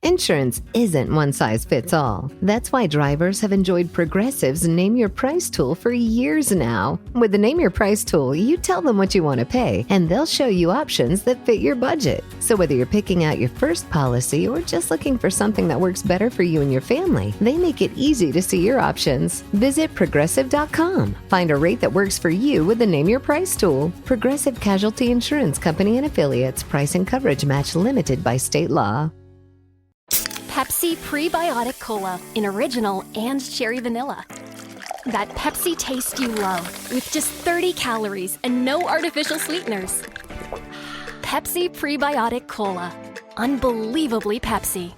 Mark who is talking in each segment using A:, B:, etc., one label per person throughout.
A: Insurance isn't one size fits all. That's why drivers have enjoyed Progressive's Name Your Price tool for years now. With the Name Your Price tool, you tell them what you want to pay, and they'll show you options that fit your budget. So whether you're picking out your first policy or just looking for something that works better for you and your family, they make it easy to see your options. Visit Progressive.com. Find a rate that works for you with the Name Your Price tool. Progressive Casualty Insurance Company and Affiliates. Price and coverage match limited by state law.
B: Pepsi Prebiotic Cola in original and cherry vanilla. That Pepsi taste you love with just 30 calories and no artificial sweeteners. Pepsi Prebiotic Cola. Unbelievably Pepsi.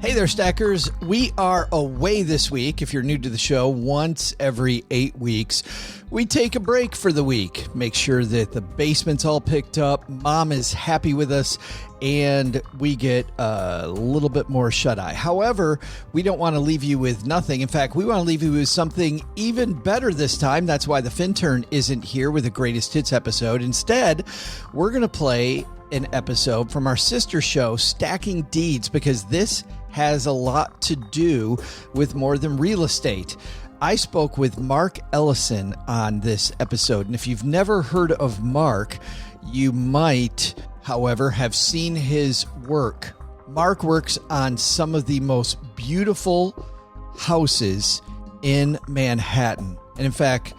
C: Hey there, Stackers. We are away this week. If you're new to the show, once every 8 weeks, we take a break for the week. Make sure that the basement's all picked up, Mom is happy with us, and we get a little bit more shut-eye. However, we don't want to leave you with nothing. In fact, we want to leave you with something even better this time. That's why the Fintern isn't here with the Greatest Hits episode. Instead, we're going to play an episode from our sister show, Stacking Deeds, because this has a lot to do with more than real estate. I spoke with Mark Ellison on this episode, and if you've never heard of Mark, you might, however, have seen his work. Mark works on some of the most beautiful houses in Manhattan, and in fact,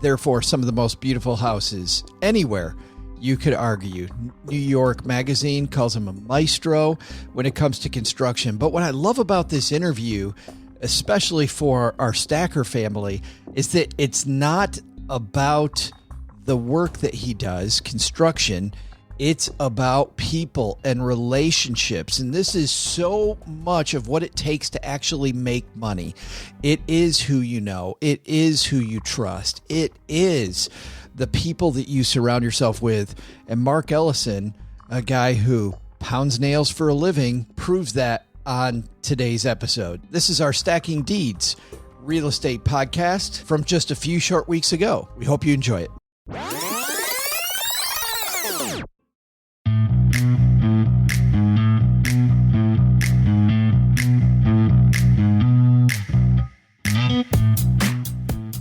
C: therefore, some of the most beautiful houses anywhere. You could argue. New York Magazine calls him a maestro when it comes to construction. But what I love about this interview, especially for our Stacker family, is that it's not about the work that he does, construction. It's about people and relationships. And this is so much of what it takes to actually make money. It is who you know. It is who you trust. It is the people that you surround yourself with. And Mark Ellison, a guy who pounds nails for a living, proves that on today's episode. This is our Stacking Deeds real estate podcast from just a few short weeks ago. We hope you enjoy it.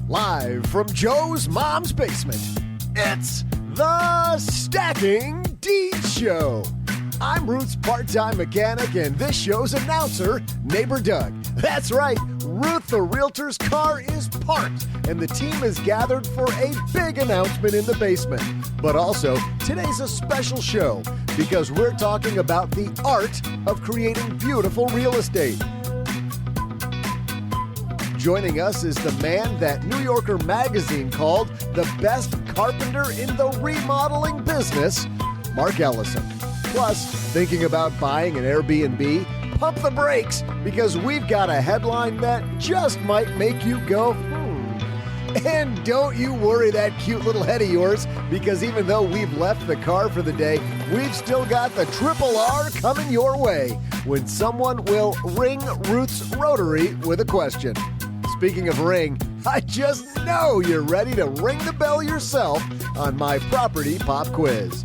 D: Live from Joe's mom's basement, it's the Stacking Deeds Show. I'm Ruth's part-time mechanic and this show's announcer, Neighbor Doug. That's right, Ruth the Realtor's car is parked and the team is gathered for a big announcement in the basement. But also, today's a special show because we're talking about the art of creating beautiful real estate. Joining us is the man that New Yorker Magazine called the best carpenter in the remodeling business, Mark Ellison. Plus, thinking about buying an Airbnb? Pump the brakes, because we've got a headline that just might make you go, And don't you worry that cute little head of yours, because even though we've left the car for the day, we've still got the Triple R coming your way when someone will ring Ruth's Rotary with a question. Speaking of ring, I just know you're ready to ring the bell yourself on my property pop quiz.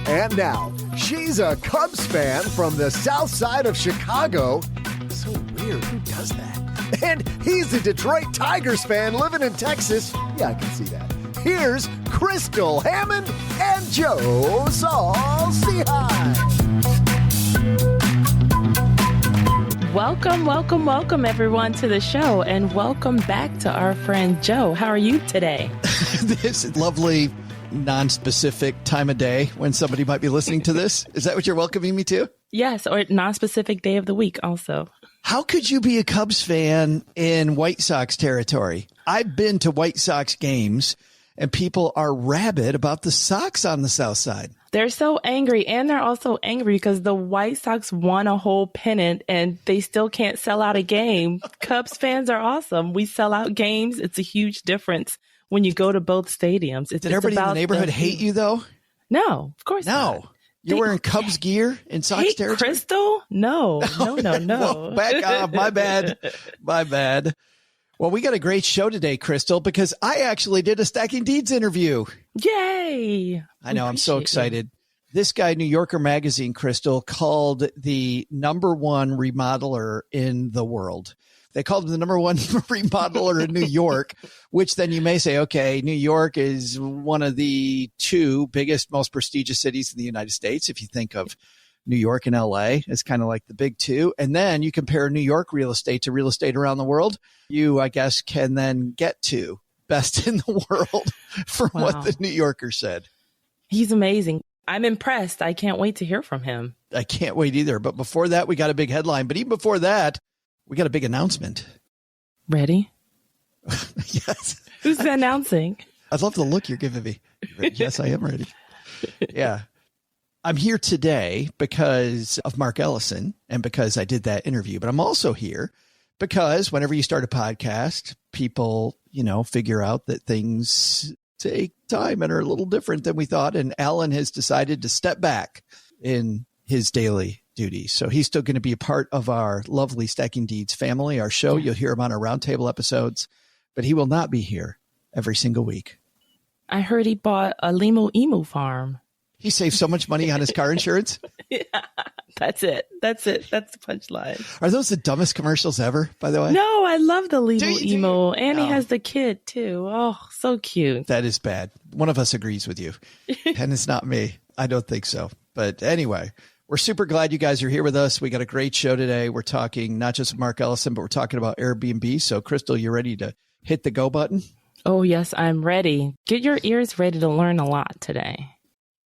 D: And now, she's a Cubs fan from the south side of Chicago. So weird, who does that? And he's a Detroit Tigers fan living in Texas. Yeah, I can see that. Here's Crystal Hammond and Joe Saul-Sehy.
E: Welcome, everyone, to the show, and welcome back to our friend Joe. How are you today?
C: This lovely, non-specific time of day when somebody might be listening to this. Is that what you're welcoming me to?
E: Yes, or non-specific day of the week also.
C: How could you be a Cubs fan in White Sox territory? I've been to White Sox games, and people are rabid about the Sox on the south side.
E: They're so angry, and they're also angry because the White Sox won a whole pennant and they still can't sell out a game. Cubs fans are awesome. We sell out games. It's a huge difference when you go to both stadiums.
C: Did everybody in the neighborhood hate you, though?
E: No, of course not.
C: You're wearing Cubs gear in Sox territory?
E: Crystal? No.
C: Well, back off. My bad. Well, we got a great show today, Crystal, because I actually did a Stacking Deeds interview.
E: Yay!
C: I know. I'm so excited. This guy, New Yorker Magazine, Crystal, called the number one remodeler in the world. They called him the number one remodeler in New York, which then you may say, okay, New York is one of the two biggest, most prestigious cities in the United States. If you think of New York and LA, it's kind of like the big two. And then you compare New York real estate to real estate around the world. You, I guess, can then get to best in the world from what the New Yorker said.
E: He's amazing. I'm impressed. I can't wait to hear from him.
C: I can't wait either. But before that, we got a big headline. But even before that, we got a big announcement.
E: Ready?
C: Yes.
E: Who's announcing?
C: I'd love the look you're giving me. Yes, I am ready. Yeah. I'm here today because of Mark Ellison and because I did that interview. But I'm also here because whenever you start a podcast, people, figure out that things take time and are a little different than we thought. And Alan has decided to step back in his daily duties. So he's still going to be a part of our lovely Stacking Deeds family, our show. You'll hear him on our roundtable episodes, but he will not be here every single week.
E: I heard he bought a Limu Emu farm.
C: He saved so much money on his car insurance.
E: Yeah, that's it. That's the punchline.
C: Are those the dumbest commercials ever, by the way?
E: No, I love the Limu Emu. And he has the kid, too. Oh, so cute.
C: That is bad. One of us agrees with you. And it's not me. I don't think so. But anyway, we're super glad you guys are here with us. We got a great show today. We're talking not just Mark Ellison, but we're talking about Airbnb. So, Crystal, you ready to hit the go button?
E: Oh, yes, I'm ready. Get your ears ready to learn a lot today.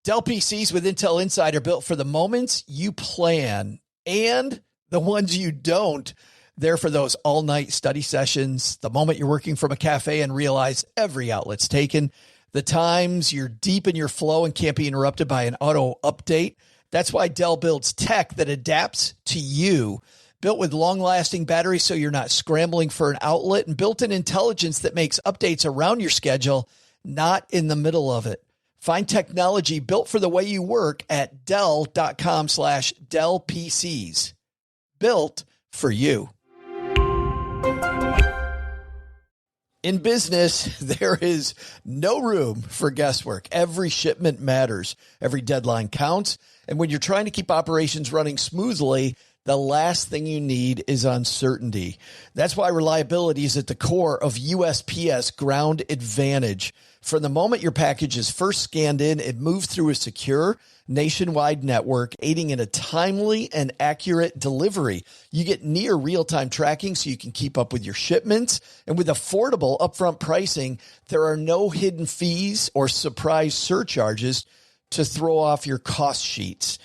C: Dell PCs with Intel Inside are built for the moments you plan and the ones you don't. They're for those all-night study sessions, the moment you're working from a cafe and realize every outlet's taken, the times you're deep in your flow and can't be interrupted by an auto update. That's why Dell builds tech that adapts to you. Built with long-lasting batteries so you're not scrambling for an outlet, and built-in intelligence that makes updates around your schedule, not in the middle of it. Find technology built for the way you work at Dell.com/Dell PCs. Built for you. In business, there is no room for guesswork. Every shipment matters. Every deadline counts. And when you're trying to keep operations running smoothly, the last thing you need is uncertainty. That's why reliability is at the core of USPS Ground Advantage. From the moment your package is first scanned in, it moves through a secure nationwide network, aiding in a timely and accurate delivery. You get near real-time tracking so you can keep up with your shipments. And with affordable upfront pricing, there are no hidden fees or surprise surcharges to throw off your cost sheets.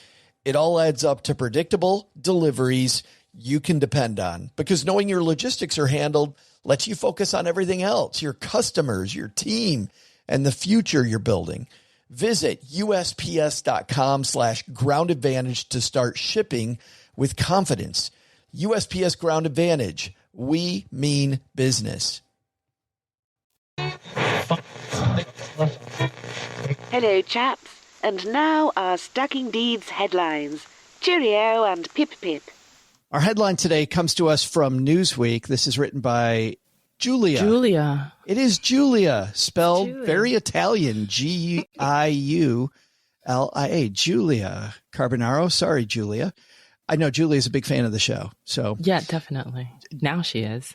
C: It all adds up to predictable deliveries you can depend on, because knowing your logistics are handled lets you focus on everything else, your customers, your team, and the future you're building. Visit USPS.com/Ground Advantage to start shipping with confidence. USPS Ground Advantage. We mean business.
F: Hello, chaps. And now our Stacking Deeds headlines. Cheerio and pip pip.
C: Our headline today comes to us from Newsweek. This is written by Julia. It is Julia, spelled very Italian, Giulia. Julia Carbonaro. Sorry, Julia. I know Julia is a big fan of the show. So
E: yeah, definitely. Now she is.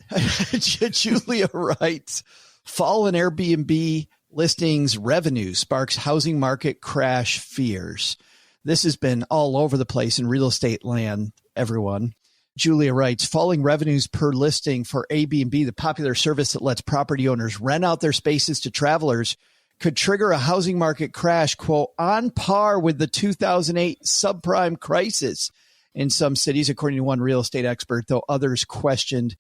C: Julia writes, fall in Airbnb listings revenue sparks housing market crash fears. This has been all over the place in real estate land, everyone. Julia writes, falling revenues per listing for Airbnb, the popular service that lets property owners rent out their spaces to travelers, could trigger a housing market crash, quote, on par with the 2008 subprime crisis in some cities, according to one real estate expert, though others questioned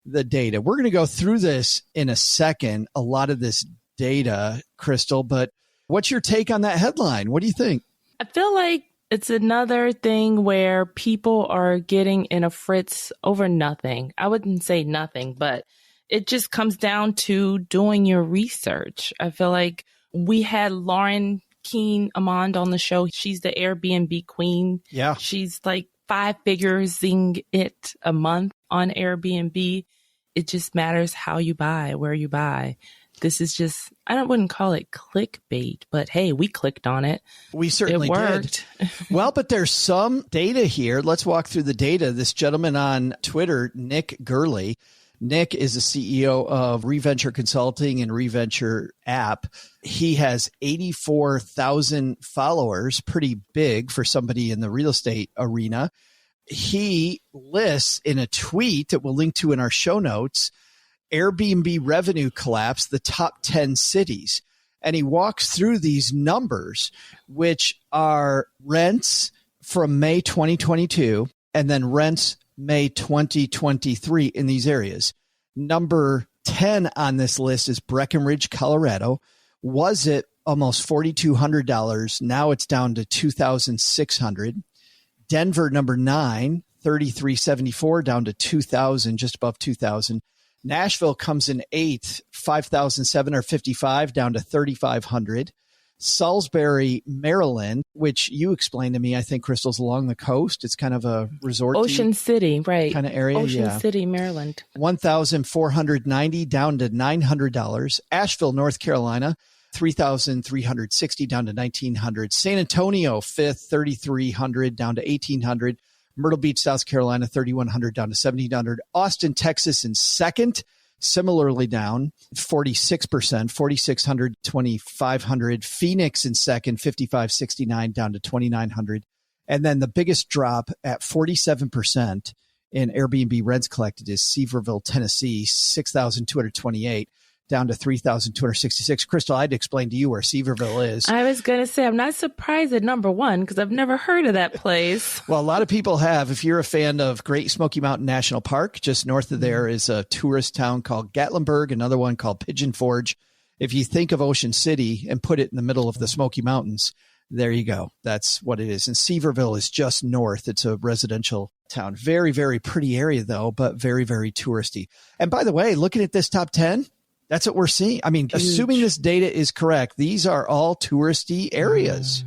C: the data. We're going to go through this in a second, a lot of this data, Crystal, but what's your take on that headline? What do you think?
E: I feel like it's another thing where people are getting in a fritz over nothing. I wouldn't say nothing, but it just comes down to doing your research. I feel like we had Lauren Keen-Amond on the show. She's the Airbnb queen.
C: Yeah.
E: She's like 5 figures-ing it a month on Airbnb. It just matters how you buy, where you buy. this is just, wouldn't call it clickbait, but hey, we clicked on it.
C: We certainly
E: it worked.
C: did. Well, but there's some data here. Let's walk through the data. This gentleman on Twitter, Nick Gurley. Nick is the CEO of Reventure Consulting and Reventure App. He has 84,000 followers, pretty big for somebody in the real estate arena. He lists in a tweet that we'll link to in our show notes, Airbnb revenue collapse, the top 10 cities. And he walks through these numbers, which are rents from May 2022 and then rents May 2023 in these areas. Number 10 on this list is Breckenridge, Colorado. Was it almost $4,200? Now it's down to $2,600. Denver, number 9, $3,374 down to $2,000, just above $2,000. Nashville comes in 8th, $5,755 down to $3,500. Salisbury, Maryland, which you explained to me, I think, Crystal's along the coast. It's kind of a resort
E: Ocean City, right?
C: Kind of area.
E: Ocean City, Maryland.
C: $1,490 down to $900. Asheville, North Carolina, $3,360 down to $1,900. San Antonio, 5th, $3,300 down to $1,800. Myrtle Beach, South Carolina, $3,100 down to $1,700. Austin, Texas in 2nd. Similarly down 46%, 4,600, 2,500. Phoenix in 2nd, 5,569 down to 2,900. And then the biggest drop at 47% in Airbnb rents collected is Sevierville, Tennessee, 6,228 down to 3,266. Crystal, I'd explain to you where Sevierville is.
E: I was going to say, I'm not surprised at number 1 because I've never heard of that place.
C: Well, a lot of people have. If you're a fan of Great Smoky Mountain National Park, just north of there is a tourist town called Gatlinburg, another one called Pigeon Forge. If you think of Ocean City and put it in the middle of the Smoky Mountains, there you go. That's what it is. And Sevierville is just north. It's a residential town. Very, very pretty area, though, but very, very touristy. And by the way, looking at this top 10, that's what we're seeing. I mean, assuming this data is correct, these are all touristy areas.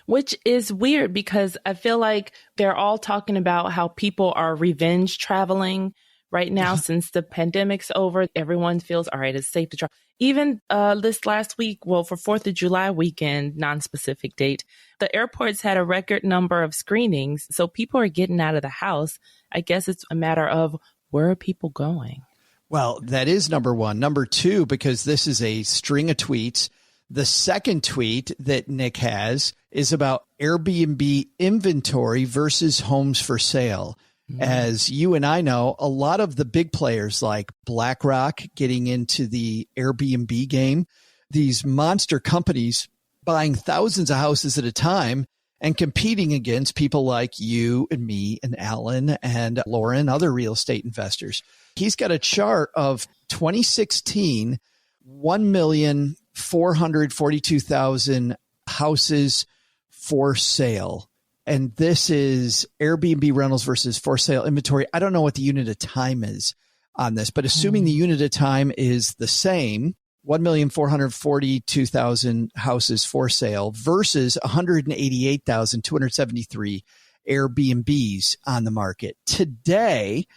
E: Which is weird because I feel like they're all talking about how people are revenge traveling right now since the pandemic's over. Everyone feels, all right, it's safe to travel. Even this last week, well, for 4th of July weekend, non-specific date, the airports had a record number of screenings. So people are getting out of the house. I guess it's a matter of where are people going?
C: Well, that is number 1. Number 2, because this is a string of tweets. The second tweet that Nick has is about Airbnb inventory versus homes for sale. As you and I know, a lot of the big players like BlackRock getting into the Airbnb game, these monster companies buying thousands of houses at a time and competing against people like you and me and Alan and Lauren, other real estate investors. He's got a chart of 2016, 1,442,000 houses for sale. And this is Airbnb rentals versus for sale inventory. I don't know what the unit of time is on this, but assuming the unit of time is the same, 1,442,000 houses for sale versus 188,273 Airbnbs on the market. Today,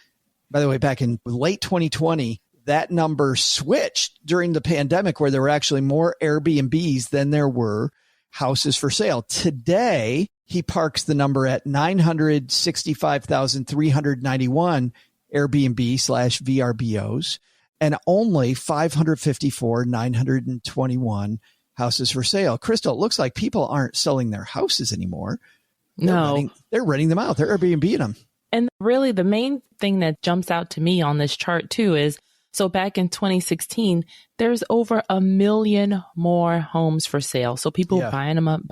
C: by the way, back in late 2020, that number switched during the pandemic where there were actually more Airbnbs than there were houses for sale. Today, he parks the number at 965,391 Airbnb/VRBOs and only 554,921 houses for sale. Crystal, it looks like people aren't selling their houses anymore. They're renting them out. They're Airbnb-ing them.
E: And really the main thing that jumps out to me on this chart too is, so back in 2016, there's over 1 million more homes for sale. So people buying them up.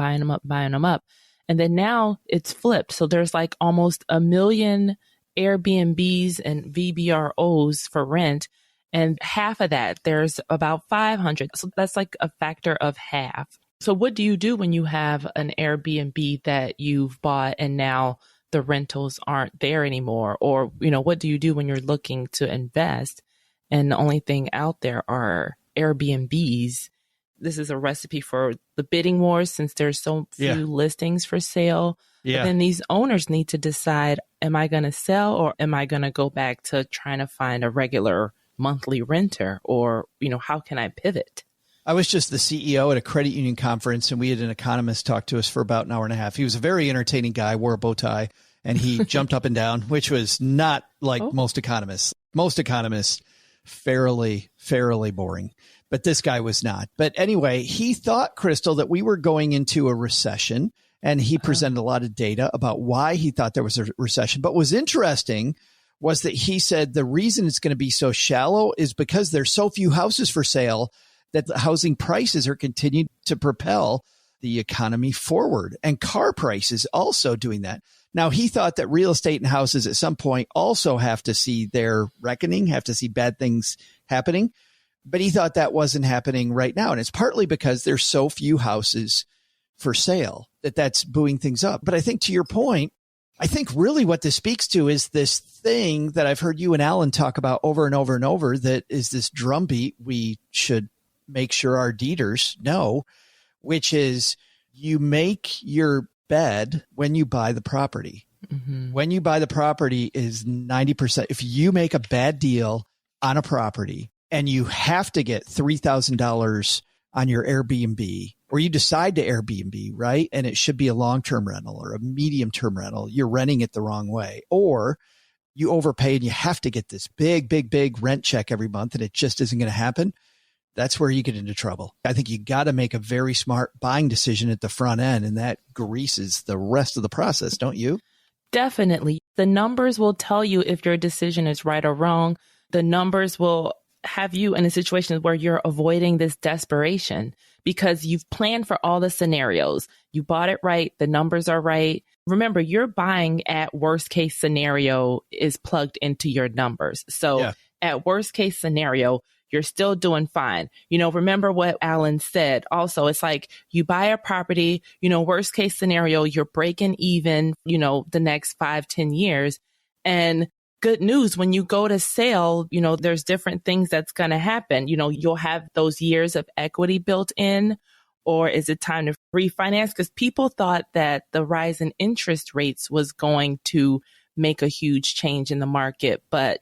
E: And then now it's flipped. So there's like almost 1 million Airbnbs and VBROs for rent. And half of that, there's about 500. So that's like a factor of half. So what do you do when you have an Airbnb that you've bought and now the rentals aren't there anymore? Or, what do you do when you're looking to invest and the only thing out there are Airbnbs? This is a recipe for the bidding wars since there's so few listings for sale. Yeah. But then these owners need to decide, am I going to sell or am I going to go back to trying to find a regular monthly renter? Or, how can I pivot?
C: I was just the CEO at a credit union conference, and we had an economist talk to us for about an hour and a half. He was a very entertaining guy, wore a bow tie, and he jumped up and down, which was not like most economists. Most economists, fairly boring. But this guy was not. But anyway, he thought, Crystal, that we were going into a recession, and he presented a lot of data about why he thought there was a recession. But what was interesting was that he said the reason it's going to be so shallow is because there's so few houses for sale that the housing prices are continuing to propel the economy forward, and car prices also doing that. Now, he thought that real estate and houses at some point also have to see their reckoning, have to see bad things happening. But he thought that wasn't happening right now. And it's partly because there's so few houses for sale that's buoying things up. But I think to your point, I think really what this speaks to is this thing that I've heard you and Alan talk about over and over and over, that is this drumbeat we should make sure our deeders know, which is you make your bed when you buy the property. Mm-hmm. When you buy the property is 90%. If you make a bad deal on a property and you have to get $3,000 on your Airbnb, or you decide to Airbnb, right? And it should be a long-term rental or a medium-term rental. You're renting it the wrong way, or you overpay and you have to get this big rent check every month and it just isn't going to happen. That's where you get into trouble. I think you got to make a very smart buying decision at the front end, and that greases the rest of the process, don't you?
E: Definitely. The numbers will tell you if your decision is right or wrong. The numbers will have you in a situation where you're avoiding this desperation because you've planned for all the scenarios. You bought it right. The numbers are right. Remember, you're buying at worst case scenario is plugged into your numbers. So at worst case scenario, you're still doing fine. Remember what Alan said. Also, it's like you buy a property, worst case scenario, you're breaking even, the next 5-10 years. And good news, when you go to sell, there's different things that's going to happen. You'll have those years of equity built in, or is it time to refinance? Because people thought that the rise in interest rates was going to make a huge change in the market. But,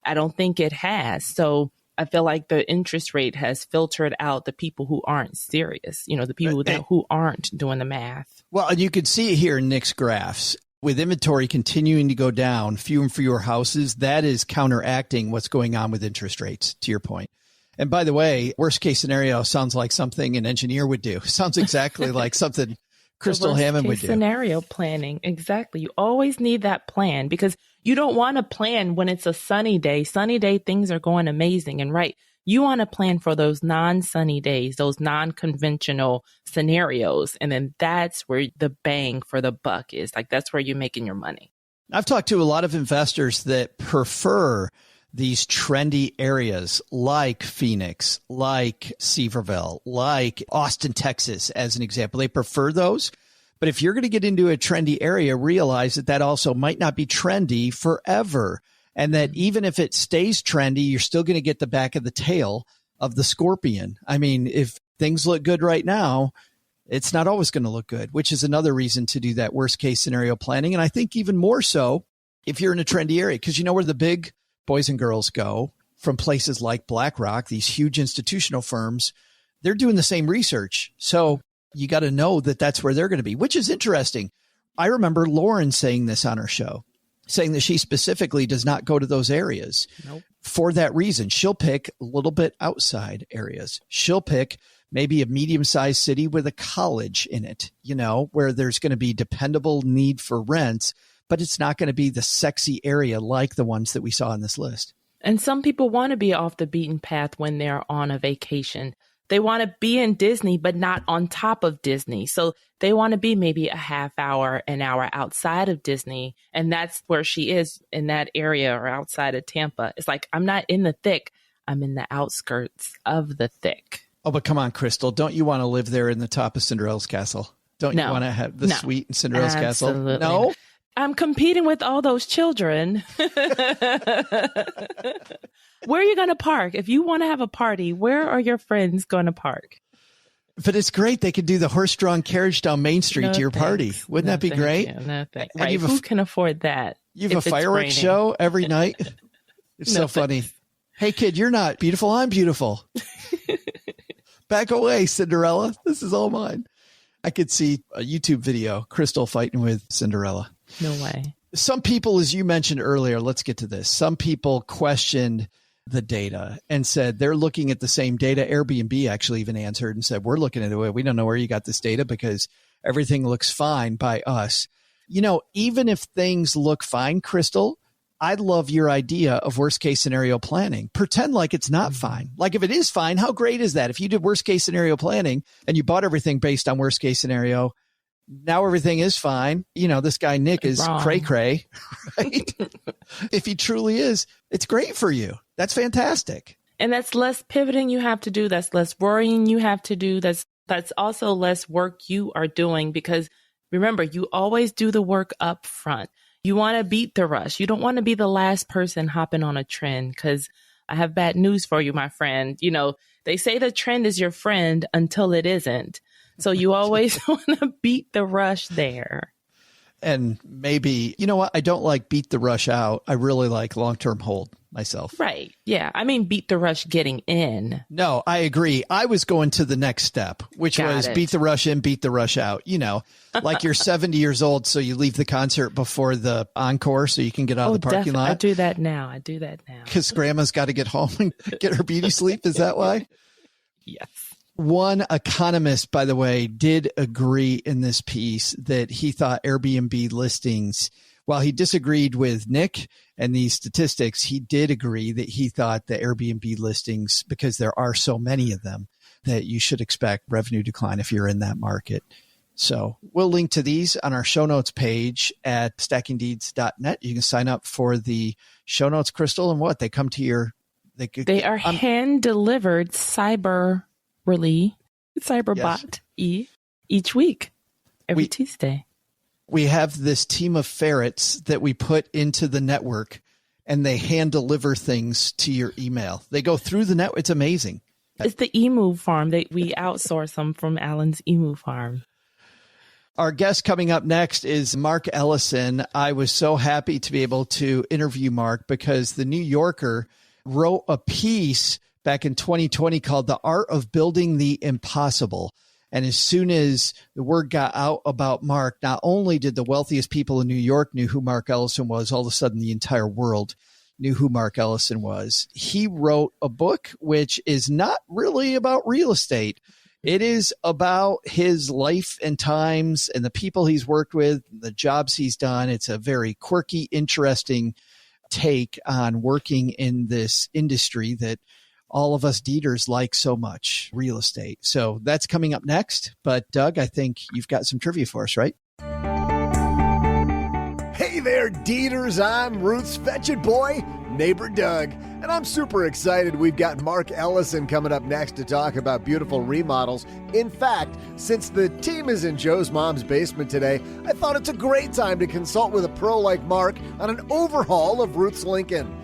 E: I don't think it has. So I feel like the interest rate has filtered out the people who aren't serious, the people who aren't doing the math. Well,
C: and you could see it here in Nick's graphs. With inventory continuing to go down, fewer and fewer houses, that is counteracting what's going on with interest rates, to your point. And by the way, worst case scenario sounds like something an engineer would do. Sounds exactly like something Crystal Hammond would do.
E: Scenario planning. Exactly. You always need that plan because you don't want to plan when it's a sunny day. Sunny day, things are going amazing and right. You want to plan for those non-sunny days, those non-conventional scenarios. And then that's where the bang for the buck is. Like, that's where you're making your money.
C: I've talked to a lot of investors that prefer these trendy areas like Phoenix, like Seaverville, like Austin, Texas, as an example. They prefer those. But if you're going to get into a trendy area, realize that also might not be trendy forever. And that even if it stays trendy, you're still going to get the back of the tail of the scorpion. I mean, if things look good right now, it's not always going to look good, which is another reason to do that worst case scenario planning. And I think even more so if you're in a trendy area, because you know where the big boys and girls go from places like BlackRock, these huge institutional firms, they're doing the same research. So you got to know that that's where they're going to be, which is interesting. I remember Lauren saying this on her show, saying that she specifically does not go to those areas. Nope. For that reason. She'll pick a little bit outside areas. She'll pick maybe a medium-sized city with a college in it, where there's going to be dependable need for rents, but it's not going to be the sexy area like the ones that we saw on this list.
E: And some people want to be off the beaten path when they're on a vacation. They want to be in Disney, but not on top of Disney. So they want to be maybe a half hour, an hour outside of Disney. And that's where she is, in that area or outside of Tampa. It's like, I'm not in the thick. I'm in the outskirts of the thick.
C: Oh, but come on, Crystal. Don't you want to live there in the top of Cinderella's castle? Don't you want to have the suite in Cinderella's castle? No?
E: I'm competing with all those children. Where are you going to park? If you want to have a party, where are your friends going to park?
C: But it's great. They could do the horse-drawn carriage down Main Street to your party. Wouldn't that be great?
E: No, thanks. Right. Who can afford that?
C: You have a fireworks show every night. It's so funny. Hey, kid, you're not beautiful. I'm beautiful. Back away, Cinderella. This is all mine. I could see a YouTube video, Crystal fighting with Cinderella.
E: No way.
C: Some people, as you mentioned earlier, let's get to this. Some people questioned the data and said they're looking at the same data. Airbnb actually even answered and said, we're looking at it. We don't know where you got this data because everything looks fine by us. You know, even if things look fine, Crystal, I love your idea of worst case scenario planning. Pretend like it's not fine. Like if it is fine, how great is that? If you did worst case scenario planning and you bought everything based on worst case scenario, now everything is fine. You know, this guy, Nick, is cray-cray, right? If he truly is, it's great for you. That's fantastic.
E: And that's less pivoting you have to do. That's less worrying you have to do. That's also less work you are doing because remember, you always do the work up front. You want to beat the rush. You don't want to be the last person hopping on a trend because I have bad news for you, my friend. You know, they say the trend is your friend until it isn't. So you always want to beat the rush there.
C: And maybe, you know what? I don't like beat the rush out. I really like long-term hold myself.
E: Right. Yeah. I mean, beat the rush getting in.
C: No, I agree. I was going to the next step, which was beat the rush in, beat the rush out. You know, like you're 70 years old, so you leave the concert before the encore so you can get out of the parking lot.
E: I do that now.
C: Because grandma's got to get home and get her beauty sleep. Is that why?
E: Yes.
C: One economist, by the way, did agree in this piece that he thought Airbnb listings, while he disagreed with Nick and these statistics, he did agree that he thought the Airbnb listings, because there are so many of them, that you should expect revenue decline if you're in that market. So we'll link to these on our show notes page at stackingdeeds.net. You can sign up for the show notes, Crystal, and what? They come to your...
E: They are hand-delivered cyberbot each week, every Tuesday.
C: We have this team of ferrets that we put into the network and they hand deliver things to your email. They go through the network. It's amazing.
E: It's the emu farm. We outsource them from Alan's emu farm.
C: Our guest coming up next is Mark Ellison. I was so happy to be able to interview Mark because the New Yorker wrote a piece back in 2020 called The Art of Building the Impossible. And as soon as the word got out about Mark, not only did the wealthiest people in New York knew who Mark Ellison was, all of a sudden the entire world knew who Mark Ellison was. He wrote a book which is not really about real estate. It is about his life and times and the people he's worked with, the jobs he's done. It's a very quirky, interesting take on working in this industry that all of us Dieters like so much, real estate. So that's coming up next. But Doug, I think you've got some trivia for us, right?
D: Hey there, Dieters. I'm Ruth's Fetch It Boy, neighbor Doug. And I'm super excited. We've got Mark Ellison coming up next to talk about beautiful remodels. In fact, since the team is in Joe's mom's basement today, I thought it's a great time to consult with a pro like Mark on an overhaul of Ruth's Lincoln.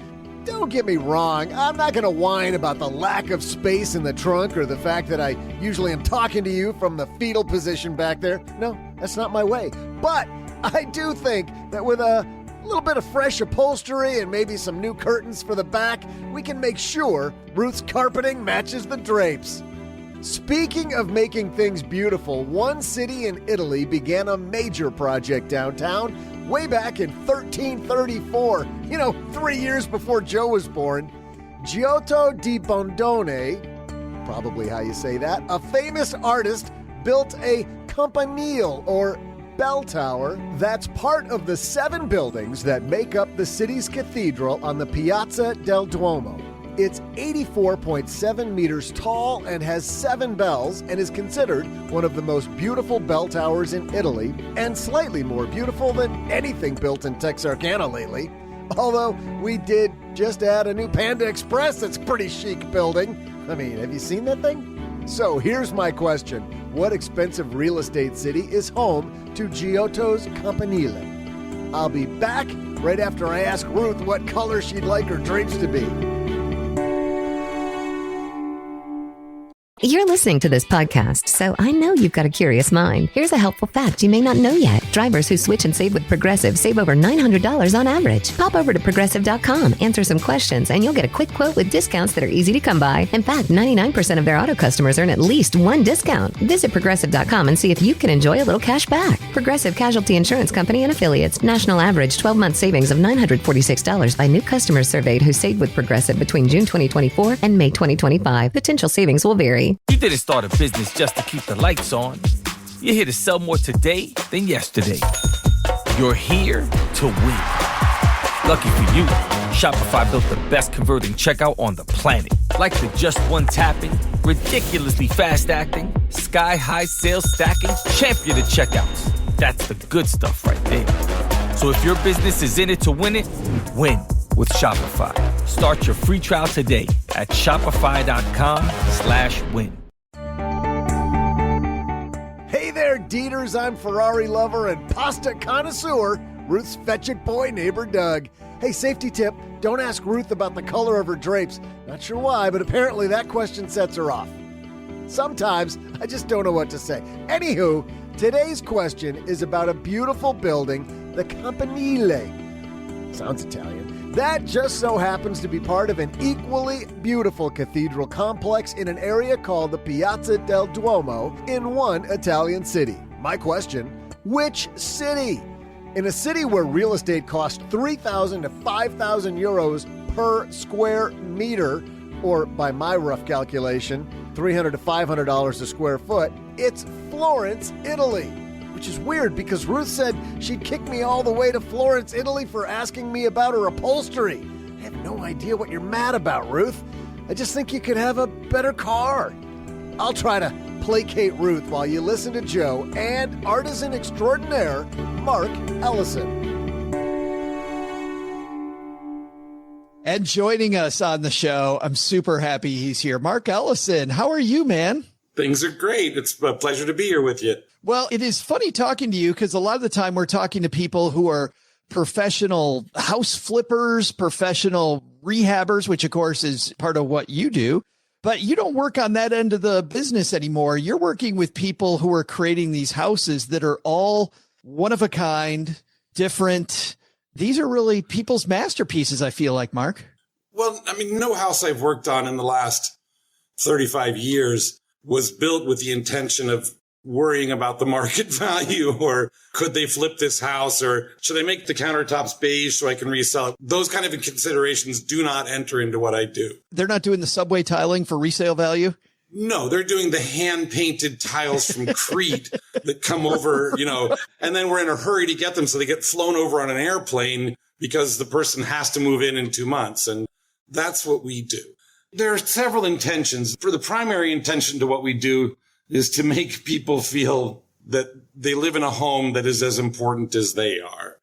D: Don't get me wrong, I'm not going to whine about the lack of space in the trunk or the fact that I usually am talking to you from the fetal position back there. No, that's not my way. But I do think that with a little bit of fresh upholstery and maybe some new curtains for the back, we can make sure Ruth's carpeting matches the drapes. Speaking of making things beautiful, one city in Italy began a major project downtown way back in 1334, 3 years before Joe was born. Giotto di Bondone, probably how you say that, a famous artist, built a campanile, or bell tower, that's part of the 7 buildings that make up the city's cathedral on the Piazza del Duomo. It's 84.7 meters tall and has 7 bells and is considered one of the most beautiful bell towers in Italy and slightly more beautiful than anything built in Texarkana lately. Although we did just add a new Panda Express that's a pretty chic building. I mean, have you seen that thing? So here's my question. What expensive real estate city is home to Giotto's Campanile? I'll be back right after I ask Ruth what color she'd like her drapes to be.
A: You're listening to this podcast, so I know you've got a curious mind. Here's a helpful fact you may not know yet. Drivers who switch and save with Progressive save over $900 on average. Pop over to Progressive.com, answer some questions, and you'll get a quick quote with discounts that are easy to come by. In fact, 99% of their auto customers earn at least one discount. Visit Progressive.com and see if you can enjoy a little cash back. Progressive Casualty Insurance Company and Affiliates. National average 12-month savings of $946 by new customers surveyed who saved with Progressive between June 2024 and May 2025. Potential savings will vary.
G: You didn't start a business just to keep the lights on. You're here to sell more today than yesterday. You're here to win. Lucky for you, Shopify built the best converting checkout on the planet. Like the just one tapping, ridiculously fast acting, sky-high sales stacking, champion of checkouts. That's the good stuff right there. So if your business is in it to win it, win with Shopify. Start your free trial today at shopify.com/win.
D: Hey there, Dieters. I'm Ferrari lover and pasta connoisseur, Ruth's Fetch It Boy neighbor Doug. Hey, safety tip, don't ask Ruth about the color of her drapes. Not sure why, but apparently that question sets her off. Sometimes I just don't know what to say. Anywho, today's question is about a beautiful building, the Campanile. Sounds Italian. That just so happens to be part of an equally beautiful cathedral complex in an area called the Piazza del Duomo in one Italian city. My question, which city? In a city where real estate costs 3,000 to 5,000 euros per square meter, or by my rough calculation, $300 to $500 a square foot, it's Florence, Italy. Which is weird because Ruth said she'd kick me all the way to Florence, Italy for asking me about her upholstery. I have no idea what you're mad about, Ruth. I just think you could have a better car. I'll try to placate Ruth while you listen to Joe and artisan extraordinaire, Mark Ellison.
C: And joining us on the show, I'm super happy he's here. Mark Ellison, how are you, man?
H: Things are great. It's a pleasure to be here with you.
C: Well, it is funny talking to you because a lot of the time we're talking to people who are professional house flippers, professional rehabbers, which of course is part of what you do. But you don't work on that end of the business anymore. You're working with people who are creating these houses that are all one of a kind, different. These are really people's masterpieces, I feel like, Mark.
H: Well, I mean, no house I've worked on in the last 35 years was built with the intention of worrying about the market value, or could they flip this house, or should I make the countertops beige so I can resell it? Those kind of considerations do not enter into what I do.
C: They're not doing the subway tiling for resale value?
H: No, they're doing the hand-painted tiles from Crete that come over, and then we're in a hurry to get them so they get flown over on an airplane because the person has to move in 2 months. And that's what we do. There are several intentions. For the primary intention to what we do is to make people feel that they live in a home that is as important as they are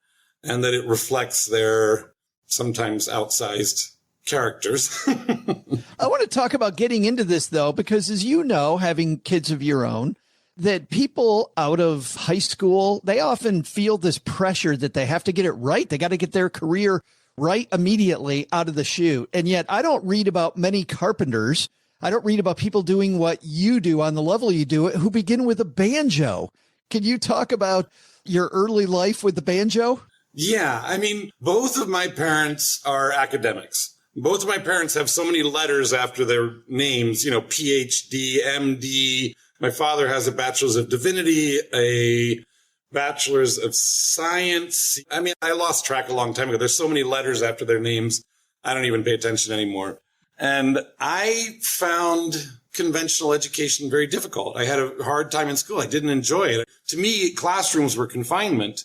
H: and that it reflects their sometimes outsized characters.
C: I want to talk about getting into this, though, because as you know, having kids of your own, that people out of high school, they often feel this pressure that they have to get it right. They got to get their career right immediately out of the chute. And yet I don't read about many carpenters. I don't read about people doing what you do on the level you do it, who begin with a banjo. Can you talk about your early life with the banjo?
H: Yeah. I mean, both of my parents are academics. Both of my parents have so many letters after their names, PhD, MD. My father has a bachelor's of divinity, a bachelor's of science. I mean, I lost track a long time ago. There's so many letters after their names. I don't even pay attention anymore. And I found conventional education very difficult. I had a hard time in school. I didn't enjoy it. To me, classrooms were confinement.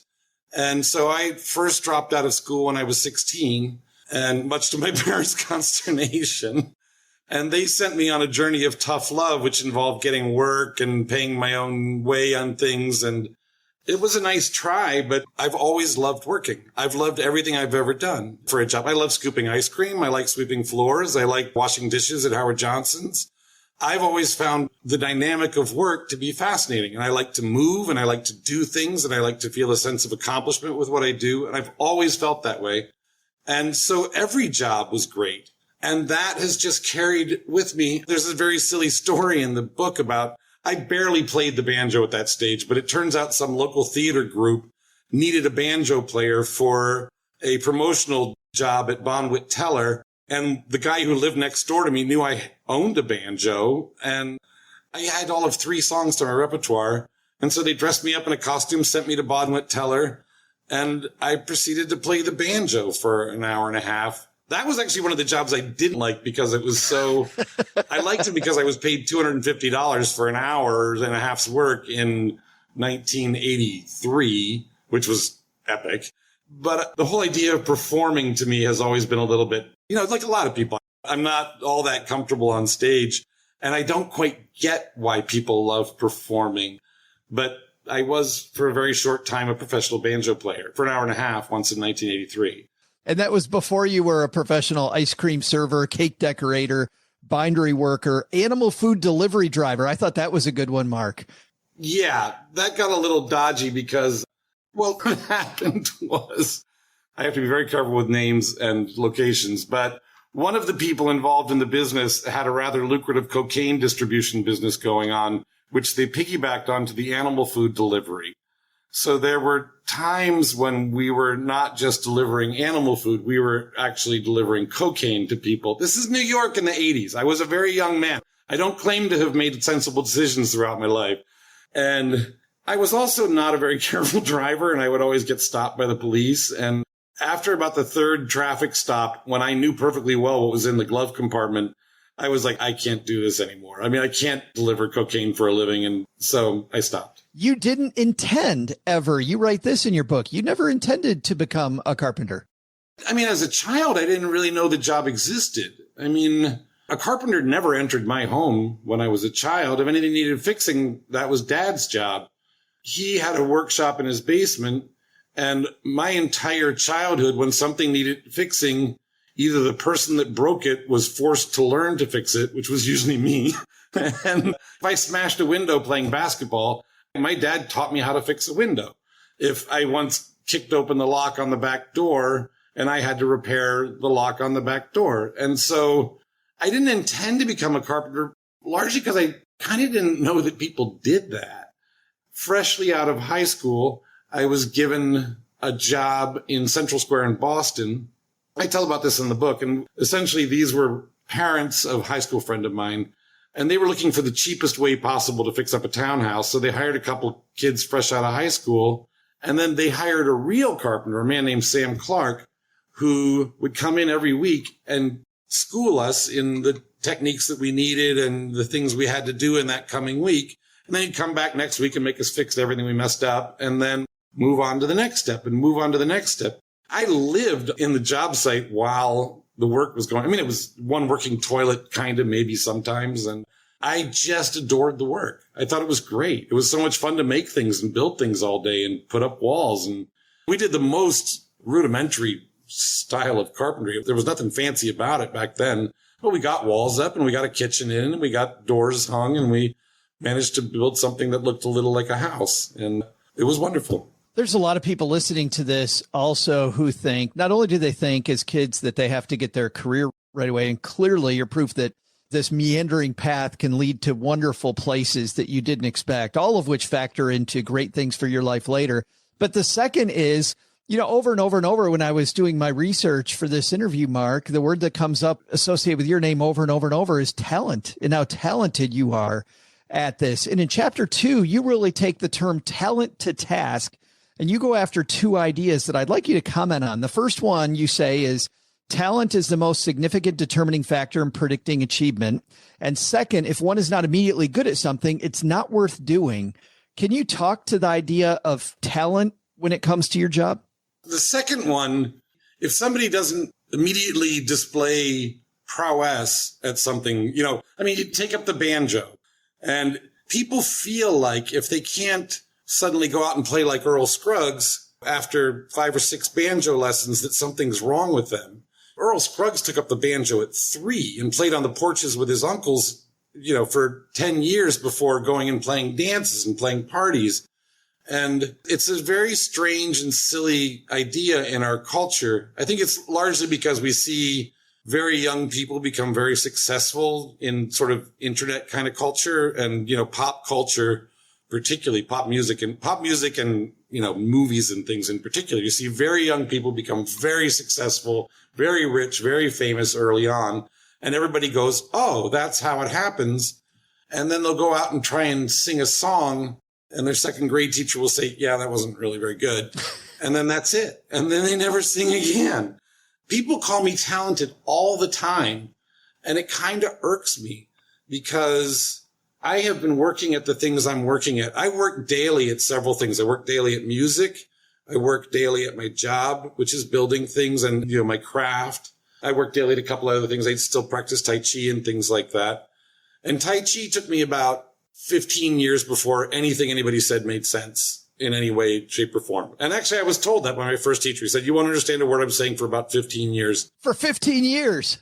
H: And so I first dropped out of school when I was 16, and much to my parents' consternation. And they sent me on a journey of tough love, which involved getting work and paying my own way on things. And it was a nice try, but I've always loved working. I've loved everything I've ever done for a job. I love scooping ice cream. I like sweeping floors. I like washing dishes at Howard Johnson's. I've always found the dynamic of work to be fascinating. And I like to move and I like to do things and I like to feel a sense of accomplishment with what I do. And I've always felt that way. And so every job was great. And that has just carried with me. There's a very silly story in the book about I barely played the banjo at that stage, but it turns out some local theater group needed a banjo player for a promotional job at Bonwit Teller. And the guy who lived next door to me knew I owned a banjo, and I had all of 3 songs to my repertoire. And so they dressed me up in a costume, sent me to Bonwit Teller, and I proceeded to play the banjo for an hour and a half. That was actually one of the jobs I didn't like because it was so, I liked it because I was paid $250 for an hour and a half's work in 1983, which was epic. But the whole idea of performing to me has always been a little bit, like a lot of people, I'm not all that comfortable on stage, and I don't quite get why people love performing. But I was, for a very short time, a professional banjo player for an hour and a half once in 1983.
C: And that was before you were a professional ice cream server, cake decorator, bindery worker, animal food delivery driver. I thought that was a good one, Mark.
H: Yeah, that got a little dodgy because, what happened was, I have to be very careful with names and locations, but one of the people involved in the business had a rather lucrative cocaine distribution business going on, which they piggybacked onto the animal food delivery. So there were times when we were not just delivering animal food, we were actually delivering cocaine to people. This is New York in the 80s. I was a very young man. I don't claim to have made sensible decisions throughout my life. And I was also not a very careful driver, and I would always get stopped by the police. And after about the 3rd traffic stop, when I knew perfectly well what was in the glove compartment, I was like, I can't do this anymore. I mean, I can't deliver cocaine for a living. And so I stopped.
C: You didn't intend ever. You write this in your book. You never intended to become a carpenter.
H: I mean, as a child, I didn't really know the job existed. I mean, a carpenter never entered my home when I was a child. If anything needed fixing, that was Dad's job. He had a workshop in his basement. And my entire childhood, when something needed fixing, either the person that broke it was forced to learn to fix it, which was usually me. And if I smashed a window playing basketball, my dad taught me how to fix a window. If I once kicked open the lock on the back door and I had to repair the lock on the back door. And so I didn't intend to become a carpenter, largely because I kind of didn't know that people did that. Freshly out of high school, I was given a job in Central Square in Boston. I tell about this in the book, and essentially these were parents of a high school friend of mine, and they were looking for the cheapest way possible to fix up a townhouse. So they hired a couple kids fresh out of high school, and then they hired a real carpenter, a man named Sam Clark, who would come in every week and school us in the techniques that we needed and the things we had to do in that coming week. And then he'd come back next week and make us fix everything we messed up, and then move on to the next step and move on to the next step. I lived in the job site while the work was going. I mean, it was one working toilet, kind of, maybe sometimes. And I just adored the work. I thought it was great. It was so much fun to make things and build things all day and put up walls. And we did the most rudimentary style of carpentry. There was nothing fancy about it back then. But we got walls up and we got a kitchen in and we got doors hung and we managed to build something that looked a little like a house. And it was wonderful.
C: There's a lot of people listening to this also who think, not only do they think as kids that they have to get their career right away, and clearly you're proof that this meandering path can lead to wonderful places that you didn't expect, all of which factor into great things for your life later. But the second is, over and over and over when I was doing my research for this interview, Mark, the word that comes up associated with your name over and over and over is talent, and how talented you are at this. And in chapter 2, you really take the term talent to task. And you go after 2 ideas that I'd like you to comment on. The first one you say is talent is the most significant determining factor in predicting achievement. And second, if one is not immediately good at something, it's not worth doing. Can you talk to the idea of talent when it comes to your job?
H: The second one, if somebody doesn't immediately display prowess at something, you take up the banjo, and people feel like if they can't suddenly go out and play like Earl Scruggs after 5 or 6 banjo lessons, that something's wrong with them. Earl Scruggs took up the banjo at 3 and played on the porches with his uncles, for 10 years before going and playing dances and playing parties. And it's a very strange and silly idea in our culture. I think it's largely because we see very young people become very successful in sort of internet kind of culture and, pop culture, particularly pop music and, movies and things in particular. You see very young people become very successful, very rich, very famous early on. And everybody goes, oh, that's how it happens. And then they'll go out and try and sing a song. And their second grade teacher will say, yeah, that wasn't really very good. And then that's it. And then they never sing again. People call me talented all the time, and it kind of irks me because I have been working at the things I'm working at. I work daily at several things. I work daily at music. I work daily at my job, which is building things and, my craft. I work daily at a couple other things. I still practice Tai Chi and things like that. And Tai Chi took me about 15 years before anything anybody said made sense in any way, shape, or form. And actually, I was told that by my first teacher. He said, you won't understand a word I'm saying for about 15 years.
C: For 15 years?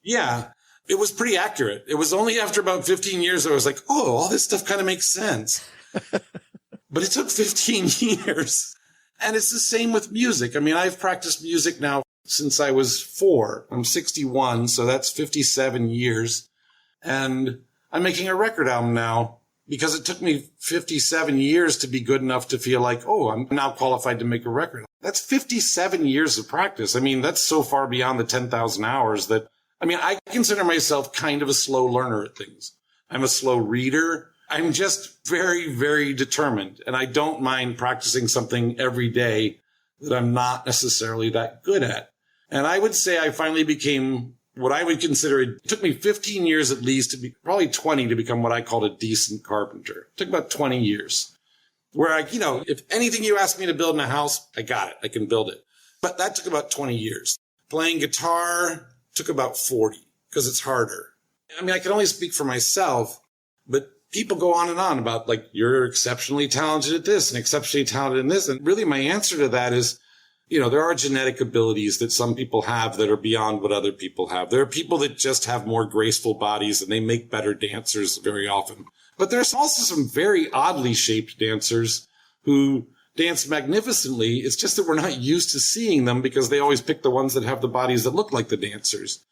H: Yeah, it was pretty accurate. It was only after about 15 years that I was like, oh, all this stuff kind of makes sense. But it took 15 years. And it's the same with music. I mean, I've practiced music now since I was 4. I'm 61, so that's 57 years. And I'm making a record album now because it took me 57 years to be good enough to feel like, oh, I'm now qualified to make a record. That's 57 years of practice. I mean, that's so far beyond the 10,000 hours that, I consider myself kind of a slow learner at things. I'm a slow reader. I'm just very, very determined. And I don't mind practicing something every day that I'm not necessarily that good at. And I would say I finally became what I would consider, it took me 15 years at least, probably 20 to become what I called a decent carpenter. It took about 20 years where if anything you ask me to build in a house, I got it. I can build it. But that took about 20 years. Playing guitar took about 40 because it's harder. I can only speak for myself, but people go on and on about you're exceptionally talented at this and exceptionally talented in this. And really my answer to that is, there are genetic abilities that some people have that are beyond what other people have. There are people that just have more graceful bodies and they make better dancers very often. But there's also some very oddly shaped dancers who dance magnificently. It's just that we're not used to seeing them because they always pick the ones that have the bodies that look like the dancers.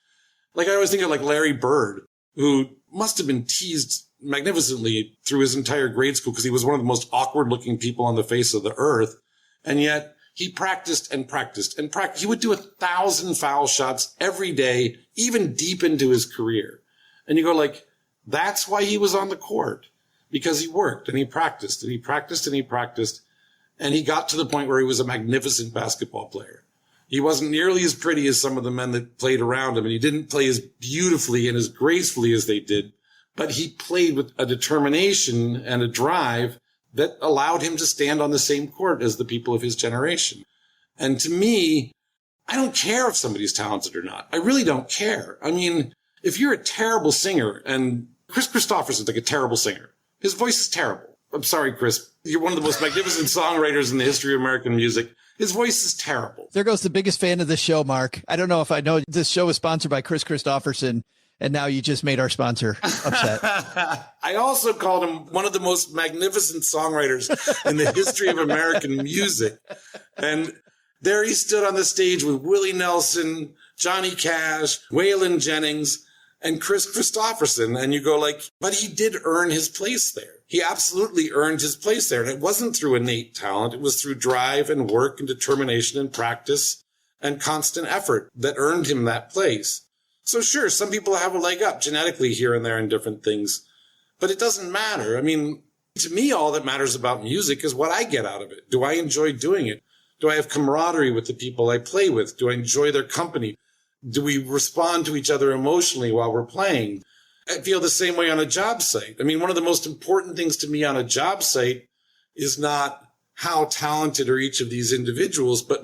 H: I always think of Larry Bird, who must have been teased magnificently through his entire grade school because he was one of the most awkward looking people on the face of the earth. And yet he practiced and practiced and practiced. He would do 1,000 foul shots every day, even deep into his career. And you go that's why he was on the court, because he worked and he practiced and he practiced and he practiced. And he got to the point where he was a magnificent basketball player. He wasn't nearly as pretty as some of the men that played around him, and he didn't play as beautifully and as gracefully as they did, but he played with a determination and a drive that allowed him to stand on the same court as the people of his generation. And to me, I don't care if somebody's talented or not. I really don't care. If you're a terrible singer, and Chris Christopherson's a terrible singer. His voice is terrible. I'm sorry, Chris. You're one of the most magnificent songwriters in the history of American music. His voice is terrible.
C: There goes the biggest fan of this show, Mark. I don't know if I know this show is sponsored by Chris Christopherson, and now you just made our sponsor upset.
H: I also called him one of the most magnificent songwriters in the history of American music. And there he stood on the stage with Willie Nelson, Johnny Cash, Waylon Jennings, and Chris Christopherson. And you go but he did earn his place there. He absolutely earned his place there. And it wasn't through innate talent. It was through drive and work and determination and practice and constant effort that earned him that place. So sure, some people have a leg up genetically here and there in different things, but it doesn't matter. To me, all that matters about music is what I get out of it. Do I enjoy doing it? Do I have camaraderie with the people I play with? Do I enjoy their company? Do we respond to each other emotionally while we're playing? I feel the same way on a job site. One of the most important things to me on a job site is not how talented are each of these individuals, but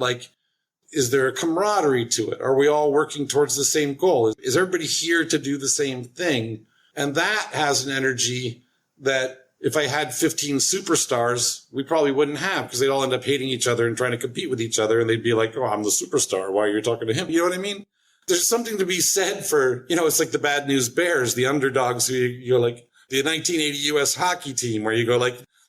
H: is there a camaraderie to it? Are we all working towards the same goal? Is everybody here to do the same thing? And that has an energy that if I had 15 superstars, we probably wouldn't have, because they'd all end up hating each other and trying to compete with each other. And they'd be like, oh, I'm the superstar. Why are you talking to him? You know what I mean? There's something to be said for, it's like the Bad News Bears, the underdogs who you're the 1980 U.S. hockey team where you go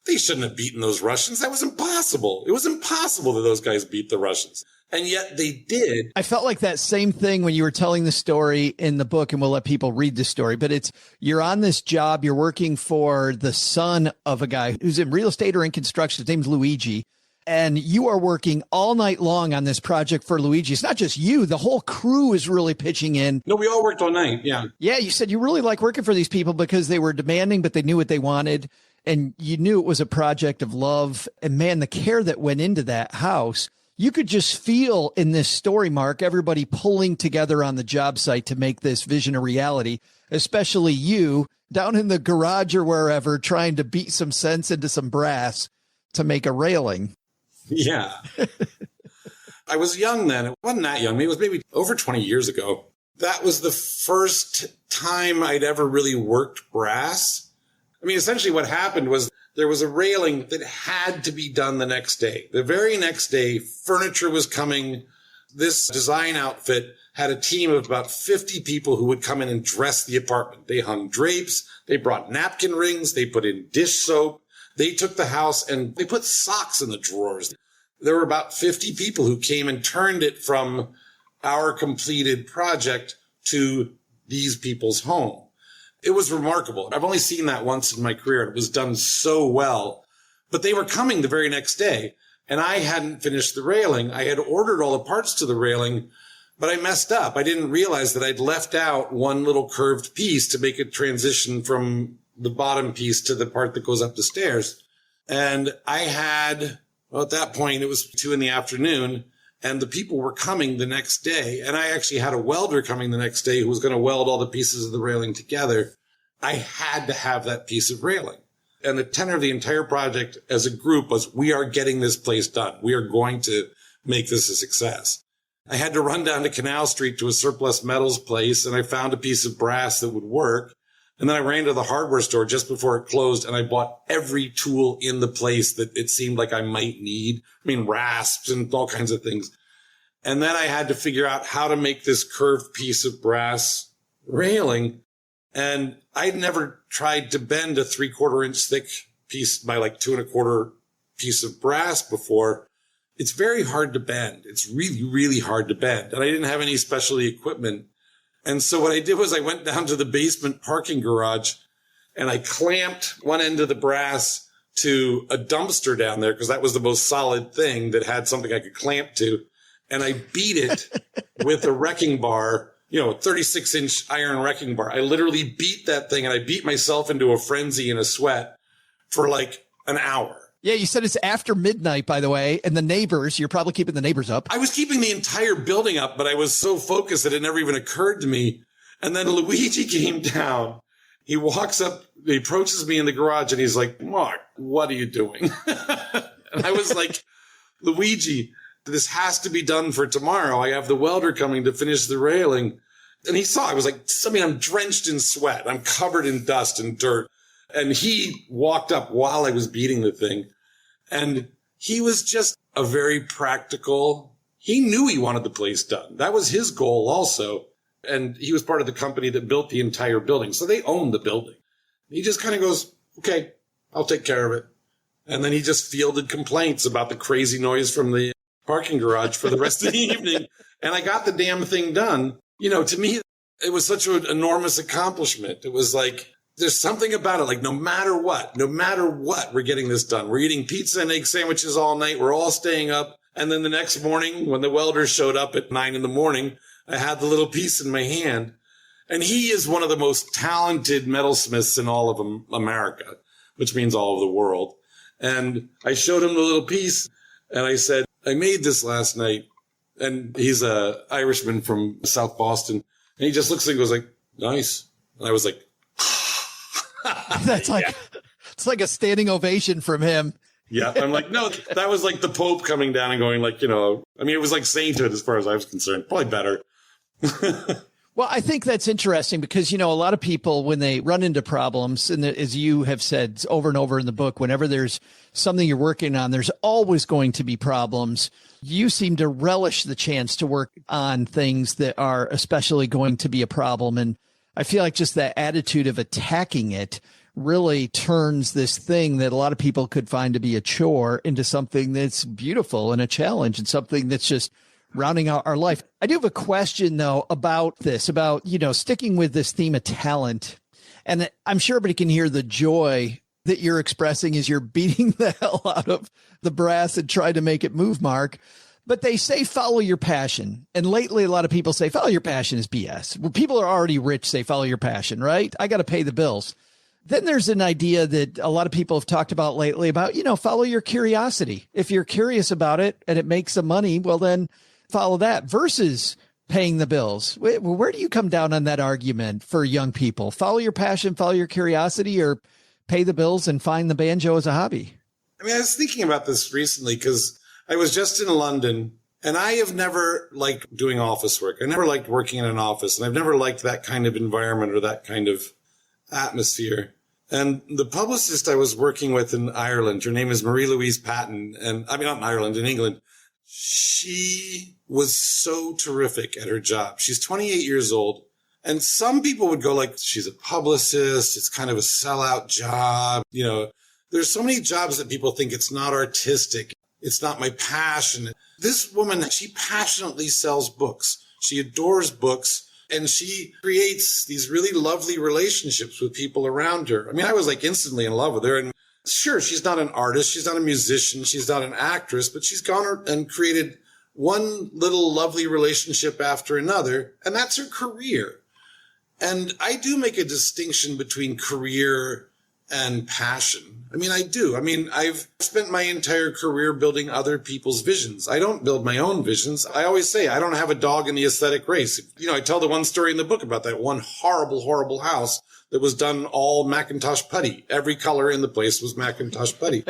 H: they shouldn't have beaten those Russians. That was impossible. It was impossible that those guys beat the Russians. And yet they did.
C: I felt like that same thing when you were telling the story in the book, and we'll let people read the story, but you're on this job, you're working for the son of a guy who's in real estate or in construction. His name's Luigi. And you are working all night long on this project for Luigi. It's not just you. The whole crew is really pitching in.
H: No, we all worked all night. Yeah.
C: Yeah. You said you really like working for these people because they were demanding, but they knew what they wanted. And you knew it was a project of love. And man, the care that went into that house, you could just feel in this story, Mark, everybody pulling together on the job site to make this vision a reality, especially you down in the garage or wherever trying to beat some sense into some brass to make a railing.
H: Yeah. I was young then. It wasn't that young. It was maybe over 20 years ago. That was the first time I'd ever really worked brass. I mean, essentially what happened was there was a railing that had to be done the next day. The very next day, furniture was coming. This design outfit had a team of about 50 people who would come in and dress the apartment. They hung drapes. They brought napkin rings. They put in dish soap. They took the house and they put socks in the drawers. There were about 50 people who came and turned it from our completed project to these people's home. It was remarkable. I've only seen that once in my career. It was done so well. But they were coming the very next day, and I hadn't finished the railing. I had ordered all the parts to the railing, but I messed up. I didn't realize that I'd left out one little curved piece to make a transition from the bottom piece to the part that goes up the stairs. And I had, well, at that point, it was 2 p.m, and the people were coming the next day. And I actually had a welder coming the next day who was going to weld all the pieces of the railing together. I had to have that piece of railing. And the tenor of the entire project as a group was, we are getting this place done. We are going to make this a success. I had to run down to Canal Street to a surplus metals place, and I found a piece of brass that would work. And then I ran to the hardware store just before it closed, and I bought every tool in the place that it seemed like I might need. I mean, rasps and all kinds of things. And then I had to figure out how to make this curved piece of brass railing. And I'd never tried to bend a 3/4 inch thick piece by like 2 1/4 piece of brass before. It's very hard to bend. It's really, really hard to bend. And I didn't have any specialty equipment. And so what I did was I went down to the basement parking garage and I clamped one end of the brass to a dumpster down there because that was the most solid thing that had something I could clamp to. And I beat it with a wrecking bar, a 36-inch iron wrecking bar. I literally beat that thing and I beat myself into a frenzy and a sweat for like an hour.
C: Yeah, you said it's after midnight, by the way, and the neighbors, you're probably keeping the neighbors up.
H: I was keeping the entire building up, but I was so focused that it never even occurred to me. And then Luigi came down. He walks up, he approaches me in the garage, and he's like, Mark, what are you doing? And I was like, Luigi, this has to be done for tomorrow. I have the welder coming to finish the railing. And he saw, I was like, I'm drenched in sweat. I'm covered in dust and dirt. And he walked up while I was beating the thing. And he was just a very practical, he knew he wanted the place done. That was his goal also. And he was part of the company that built the entire building. So they owned the building. He just kind of goes, okay, I'll take care of it. And then he just fielded complaints about the crazy noise from the parking garage for the rest of the evening. And I got the damn thing done. To me, it was such an enormous accomplishment. It was like, there's something about it, like no matter what, we're getting this done. We're eating pizza and egg sandwiches all night. We're all staying up. And then the next morning, when the welder showed up at 9 a.m, I had the little piece in my hand. And he is one of the most talented metalsmiths in all of America, which means all of the world. And I showed him the little piece and I said, I made this last night. And he's a Irishman from South Boston. And he just looks at me and goes like, nice. And I was like,
C: That's like, it's like a standing ovation from him.
H: Yeah. I'm like, no, that was like the Pope coming down and going like, it was like sainthood as far as I was concerned. Probably better.
C: Well, I think that's interesting because, a lot of people, when they run into problems, and as you have said over and over in the book, whenever there's something you're working on, there's always going to be problems. You seem to relish the chance to work on things that are especially going to be a problem. And I feel like just that attitude of attacking it really turns this thing that a lot of people could find to be a chore into something that's beautiful and a challenge and something that's just rounding out our life. I do have a question, though, about this, about, sticking with this theme of talent. And I'm sure everybody can hear the joy that you're expressing as you're beating the hell out of the brass and trying to make it move, Mark. But they say follow your passion. And lately, a lot of people say follow your passion is BS. Well, people are already rich, say follow your passion, right? I got to pay the bills. Then there's an idea that a lot of people have talked about lately about, follow your curiosity. If you're curious about it and it makes some money, well, then follow that versus paying the bills. Where do you come down on that argument for young people? Follow your passion, follow your curiosity, or pay the bills and find the banjo as a hobby?
H: I mean, I was thinking about this recently because I was just in London, and I have never liked doing office work. I never liked working in an office, and I've never liked that kind of environment or that kind of atmosphere. And the publicist I was working with in Ireland, her name is Marie-Louise Patton, and I mean, not in Ireland, in England. She was so terrific at her job. She's 28 years old. And some people would go like, she's a publicist. It's kind of a sellout job. There's so many jobs that people think it's not artistic. It's not my passion. This woman, she passionately sells books. She adores books, and she creates these really lovely relationships with people around her. I mean, I was like instantly in love with her. And sure, she's not an artist. She's not a musician. She's not an actress, but she's gone and created one little lovely relationship after another. And that's her career. And I do make a distinction between career and passion. I mean, I do. I mean, I've spent my entire career building other people's visions. I don't build my own visions. I always say I don't have a dog in the aesthetic race. I tell the one story in the book about that one horrible, horrible house that was done all Macintosh putty. Every color in the place was Macintosh putty.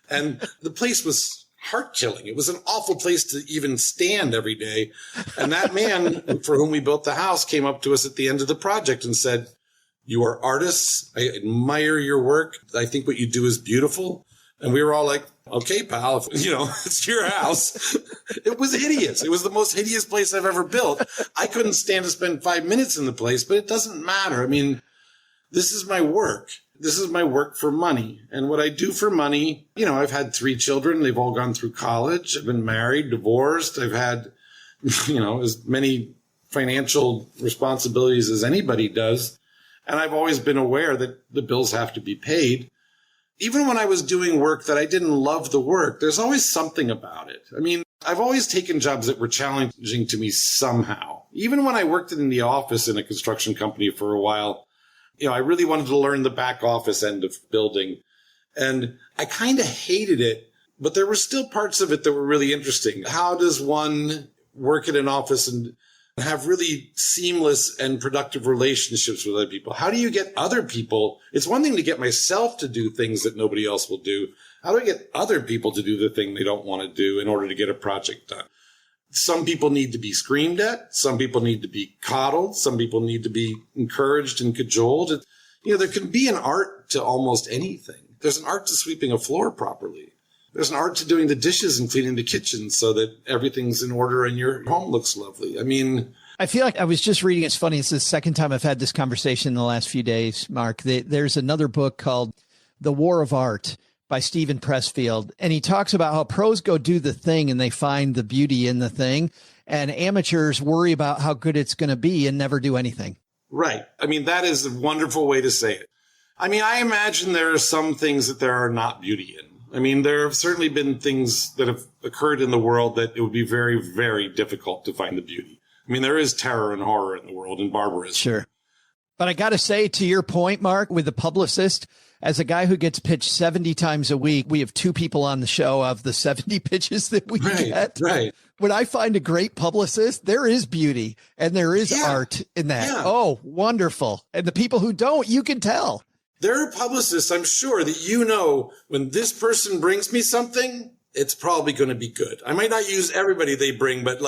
H: And the place was heart-killing. It was an awful place to even stand every day. And that man for whom we built the house came up to us at the end of the project and said, "You are artists. I admire your work. I think what you do is beautiful." And we were all like, "Okay, pal, it's your house." It was hideous. It was the most hideous place I've ever built. I couldn't stand to spend 5 minutes in the place, but it doesn't matter. I mean, this is my work. This is my work for money. And what I do for money, I've had 3 children. They've all gone through college. I've been married, divorced. I've had, as many financial responsibilities as anybody does. And I've always been aware that the bills have to be paid. Even when I was doing work that I didn't love the work, there's always something about it. I mean, I've always taken jobs that were challenging to me somehow. Even when I worked in the office in a construction company for a while, I really wanted to learn the back office end of building. And I kind of hated it, but there were still parts of it that were really interesting. How does one work in an office and have really seamless and productive relationships with other people? How do you get other people? It's one thing to get myself to do things that nobody else will do. How do I get other people to do the thing they don't want to do in order to get a project done? Some people need to be screamed at. Some people need to be coddled. Some people need to be encouraged and cajoled. There can be an art to almost anything. There's an art to sweeping a floor properly. There's an art to doing the dishes and cleaning the kitchen so that everything's in order and your home looks lovely. I mean,
C: I feel like I was just reading. It's funny. It's the second time I've had this conversation in the last few days, Mark. There's another book called The War of Art by Stephen Pressfield. And he talks about how pros go do the thing and they find the beauty in the thing. And amateurs worry about how good it's going to be and never do anything.
H: Right. I mean, that is a wonderful way to say it. I mean, I imagine there are some things that there are not beauty in. I mean, there have certainly been things that have occurred in the world that it would be very, very difficult to find the beauty. I mean, there is terror and horror in the world and barbarism.
C: Sure. But I got to say, to your point, Mark, with the publicist, as a guy who gets pitched 70 times a week, we have 2 people on the show of the 70 pitches that we get.
H: Right.
C: When I find a great publicist, there is beauty and there is art in that. Yeah. Oh, wonderful. And the people who don't, you can tell.
H: There are publicists, I'm sure, that when this person brings me something, it's probably going to be good. I might not use everybody they bring, but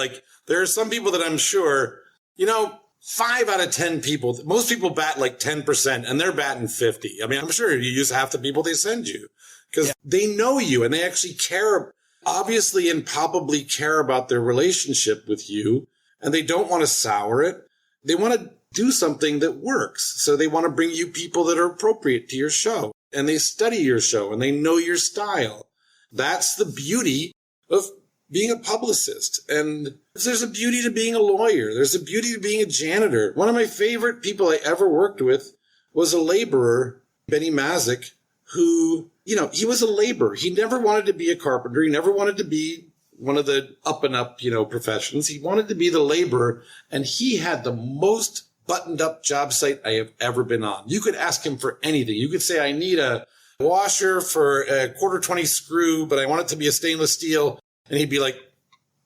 H: there are some people that I'm sure, 5 out of 10 people, most people bat like 10% and they're batting 50. I mean, I'm sure you use half the people they send you because they know you and they actually care, obviously and palpably care about their relationship with you, and they don't want to sour it. They want to do something that works. So they want to bring you people that are appropriate to your show, and they study your show and they know your style. That's the beauty of being a publicist. And there's a beauty to being a lawyer. There's a beauty to being a janitor. One of my favorite people I ever worked with was a laborer, Benny Mazik, who, he was a laborer. He never wanted to be a carpenter. He never wanted to be one of the up and up, professions. He wanted to be the laborer, and he had the most buttoned up job site I have ever been on. You could ask him for anything. You could say, I need a washer for a 1/4-20 screw, but I want it to be a stainless steel. And he'd be like,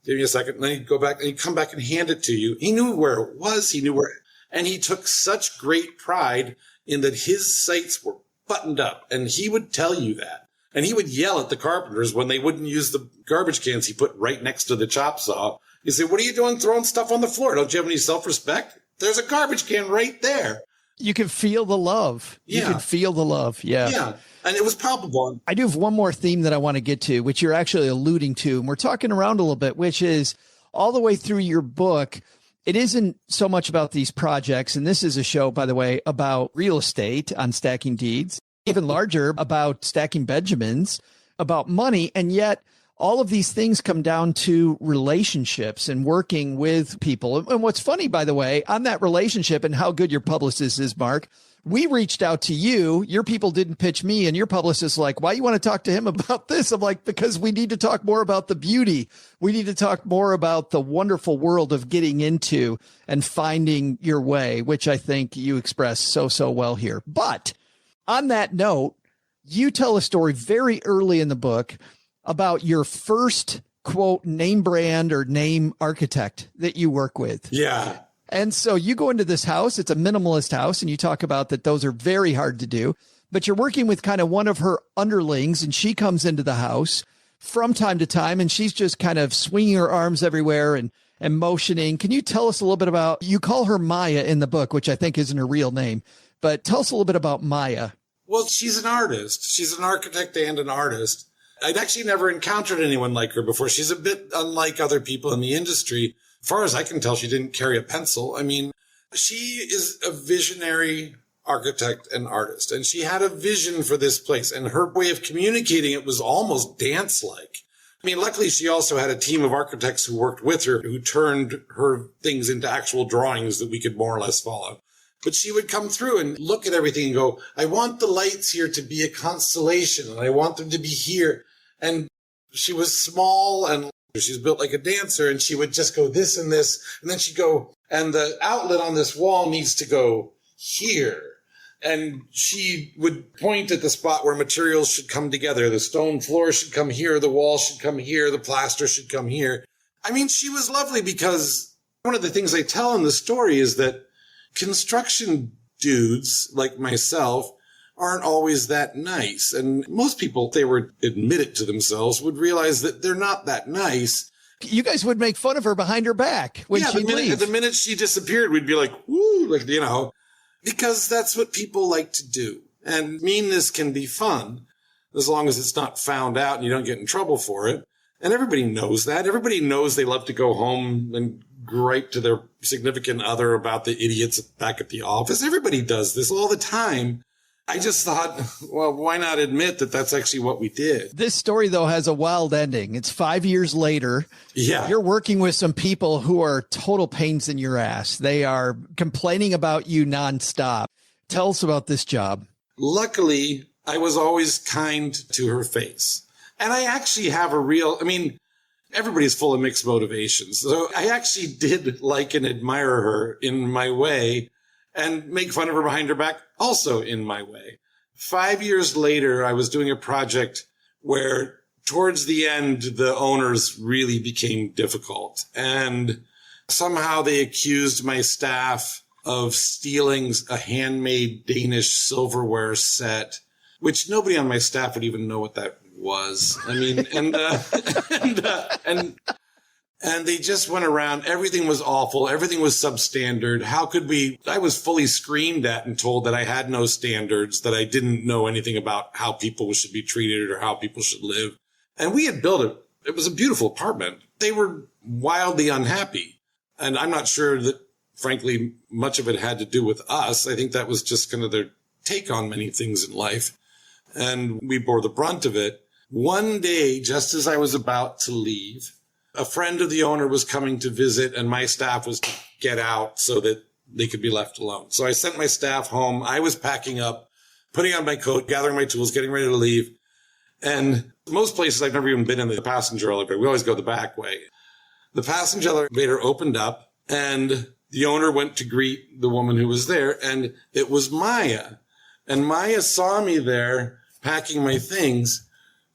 H: give me a second. And then he'd go back and he'd come back and hand it to you. He knew where it was. He knew where, and he took such great pride in that his sites were buttoned up. And he would tell you that. And he would yell at the carpenters when they wouldn't use the garbage cans he put right next to the chop saw. He'd say, what are you doing throwing stuff on the floor? Don't you have any self-respect? There's a garbage can right there.
C: You can feel the love.
H: Yeah.
C: You can feel the love. Yeah.
H: Yeah. And it was palpable.
C: I do have one more theme that I want to get to, which you're actually alluding to. And we're talking around a little bit, which is all the way through your book. It isn't so much about these projects. And this is a show, by the way, about real estate on Stacking Deeds, even larger about stacking Benjamins, about money. And yet all of these things come down to relationships and working with people. And what's funny, by the way, on that relationship and how good your publicist is, Mark, we reached out to you. Your people didn't pitch me, and your publicist like, why you want to talk to him about this? I'm like, because we need to talk more about the beauty. We need to talk more about the wonderful world of getting into and finding your way, which I think you express so well here. But on that note, you tell a story very early in the book about your first, quote, name brand or name architect that you work with.
H: Yeah.
C: And so you go into this house, it's a minimalist house, and you talk about that those are very hard to do, but you're working with kind of one of her underlings, and she comes into the house from time to time, and she's just kind of swinging her arms everywhere and motioning. Can you tell us a little bit about, you call her Maya in the book, which I think isn't her real name, but tell us a little bit about Maya.
H: Well, she's an artist. She's an architect and an artist. I'd actually never encountered anyone like her before. She's a bit unlike other people in the industry. As far as I can tell, she didn't carry a pencil. I mean, she is a visionary architect and artist, and she had a vision for this place, and her way of communicating it was almost dance-like. I mean, luckily, she also had a team of architects who worked with her, who turned her things into actual drawings that we could more or less follow. But she would come through and look at everything and go, I want the lights here to be a constellation, and I want them to be here. And she was small, and she's built like a dancer, and she would just go this and this, and then she'd go, and the outlet on this wall needs to go here. And she would point at the spot where materials should come together. The stone floor should come here, the wall should come here, the plaster should come here. I mean, she was lovely, because one of the things I tell in the story is that construction dudes like myself aren't always that nice. And most people, if they were admit it to themselves, would realize that they're not that nice.
C: You guys would make fun of her behind her back when she'd leave.
H: The minute she disappeared, we'd be like, woo, like, because that's what people like to do. And meanness can be fun as long as it's not found out and you don't get in trouble for it. And everybody knows that. Everybody knows they love to go home and gripe to their significant other about the idiots back at the office. Everybody does this all the time. I just thought, well, why not admit that that's actually what we did?
C: This story, though, has a wild ending. It's 5 years later.
H: Yeah.
C: You're working with some people who are total pains in your ass. They are complaining about you nonstop. Tell us about this job.
H: Luckily, I was always kind to her face. And I actually have everybody's full of mixed motivations. So I actually did like and admire her in my way, and make fun of her behind her back also in my way. 5 years later, I was doing a project where towards the end, the owners really became difficult. And somehow they accused my staff of stealing a handmade Danish silverware set, which nobody on my staff would even know what that was. I mean, and they just went around. Everything was awful. Everything was substandard. I was fully screamed at and told that I had no standards, that I didn't know anything about how people should be treated or how people should live. And we had built it. It was a beautiful apartment. They were wildly unhappy. And I'm not sure that, frankly, much of it had to do with us. I think that was just kind of their take on many things in life. And we bore the brunt of it. One day, just as I was about to leave, A friend of the owner was coming to visit, and my staff was to get out so that they could be left alone. So I sent my staff home. I was packing up, putting on my coat, gathering my tools, getting ready to leave. And most places I've never even been in the passenger elevator. We always go the back way. The passenger elevator opened up, and the owner went to greet the woman who was there, and it was Maya. And Maya saw me there packing my things.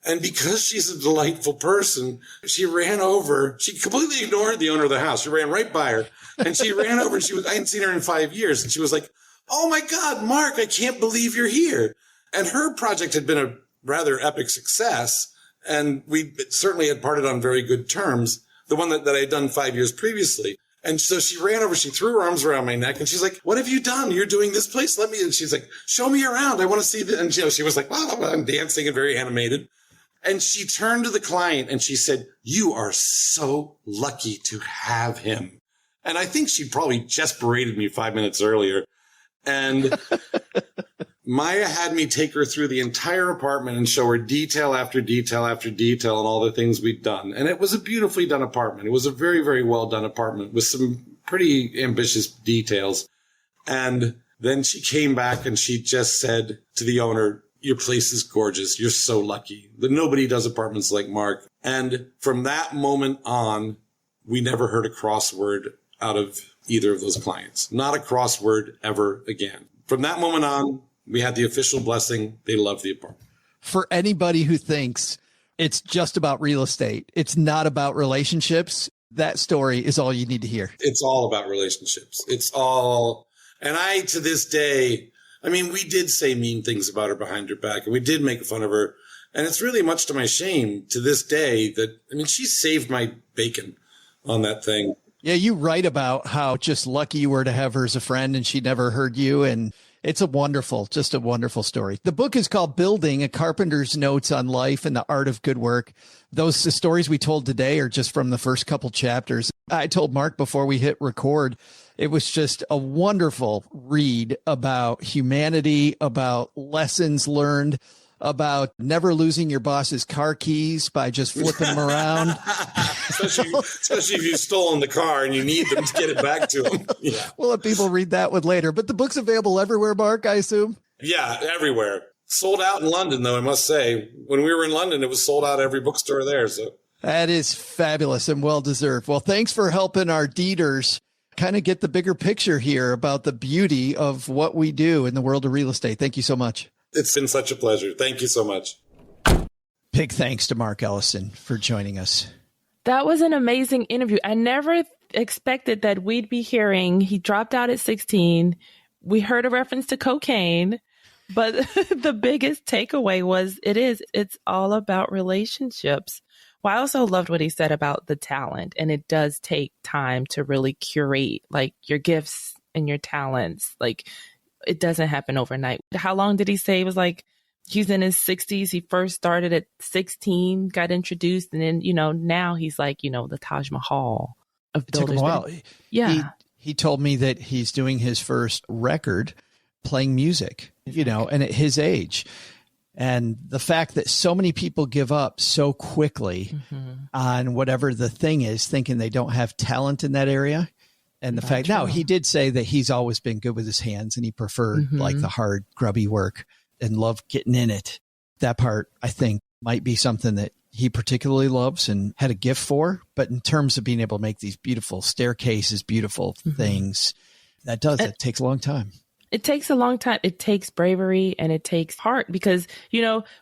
H: And because she's a delightful person, she ran over. She completely ignored the owner of the house. She ran right by her. And she ran over, and I hadn't seen her in 5 years. And she was like, "Oh my God, Mark, I can't believe you're here." And her project had been a rather epic success. And we certainly had parted on very good terms. The one that I had done 5 years previously. And so she ran over, she threw her arms around my neck, and she's like, "What have you done? You're doing this place. Let me." And she's like, "Show me around. I want to see this." And she was like, "Wow," I'm dancing and very animated. And she turned to the client and she said, "You are so lucky to have him." And I think she probably just berated me 5 minutes earlier. And Maya had me take her through the entire apartment and show her detail after detail after detail and all the things we'd done. And it was a beautifully done apartment. It was a very, very well done apartment with some pretty ambitious details. And then she came back and she just said to the owner, "Your place is gorgeous. You're so lucky. Nobody does apartments like Mark." And from that moment on, we never heard a crossword out of either of those clients. Not a crossword ever again. From that moment on, we had the official blessing. They loved the apartment.
C: For anybody who thinks it's just about real estate, it's not about relationships, that story is all you need to hear.
H: It's all about relationships. It's all, and I, to this day, I mean, we did say mean things about her behind her back, and we did make fun of her. And it's really much to my shame to this day that, I mean, she saved my bacon on that thing.
C: Yeah, you write about how just lucky you were to have her as a friend and she never heard you. And it's just a wonderful story. The book is called Building, A Carpenter's Notes on Life and the Art of Good Work. The stories we told today are just from the first couple chapters. I told Mark before we hit record, it was just a wonderful read about humanity, about lessons learned, about never losing your boss's car keys by just flipping them around.
H: especially if you've stolen the car and you need them to get it back to them. Yeah.
C: We'll let people read that one later. But the book's available everywhere, Mark, I assume?
H: Yeah, everywhere. Sold out in London, though, I must say. When we were in London, it was sold out every bookstore there. So
C: that is fabulous and well-deserved. Well, thanks for helping our Deeders kind of get the bigger picture here about the beauty of what we do in the world of real estate. Thank you so much.
H: It's been such a pleasure. Thank you so much.
C: Big thanks to Mark Ellison for joining us.
E: That was an amazing interview. I never expected that we'd be hearing he dropped out at 16. We heard a reference to cocaine, but the biggest takeaway was it's all about relationships. Well, I also loved what he said about the talent, and it does take time to really curate like your gifts and your talents. Like, it doesn't happen overnight. How long did he say? It was like he's in his 60s. He first started at 16, got introduced. And then, now he's like, the Taj Mahal of builders.
C: It took him a while.
E: Yeah.
C: He told me that he's doing his first record playing music, and at his age. And the fact that so many people give up so quickly on whatever the thing is, thinking they don't have talent in that area. And the fact, now he did say that he's always been good with his hands and he preferred like the hard, grubby work and loved getting in it. That part, I think, might be something that he particularly loves and had a gift for. But in terms of being able to make these beautiful staircases, beautiful things, it takes a long time.
E: It takes a long time. It takes bravery and it takes heart because,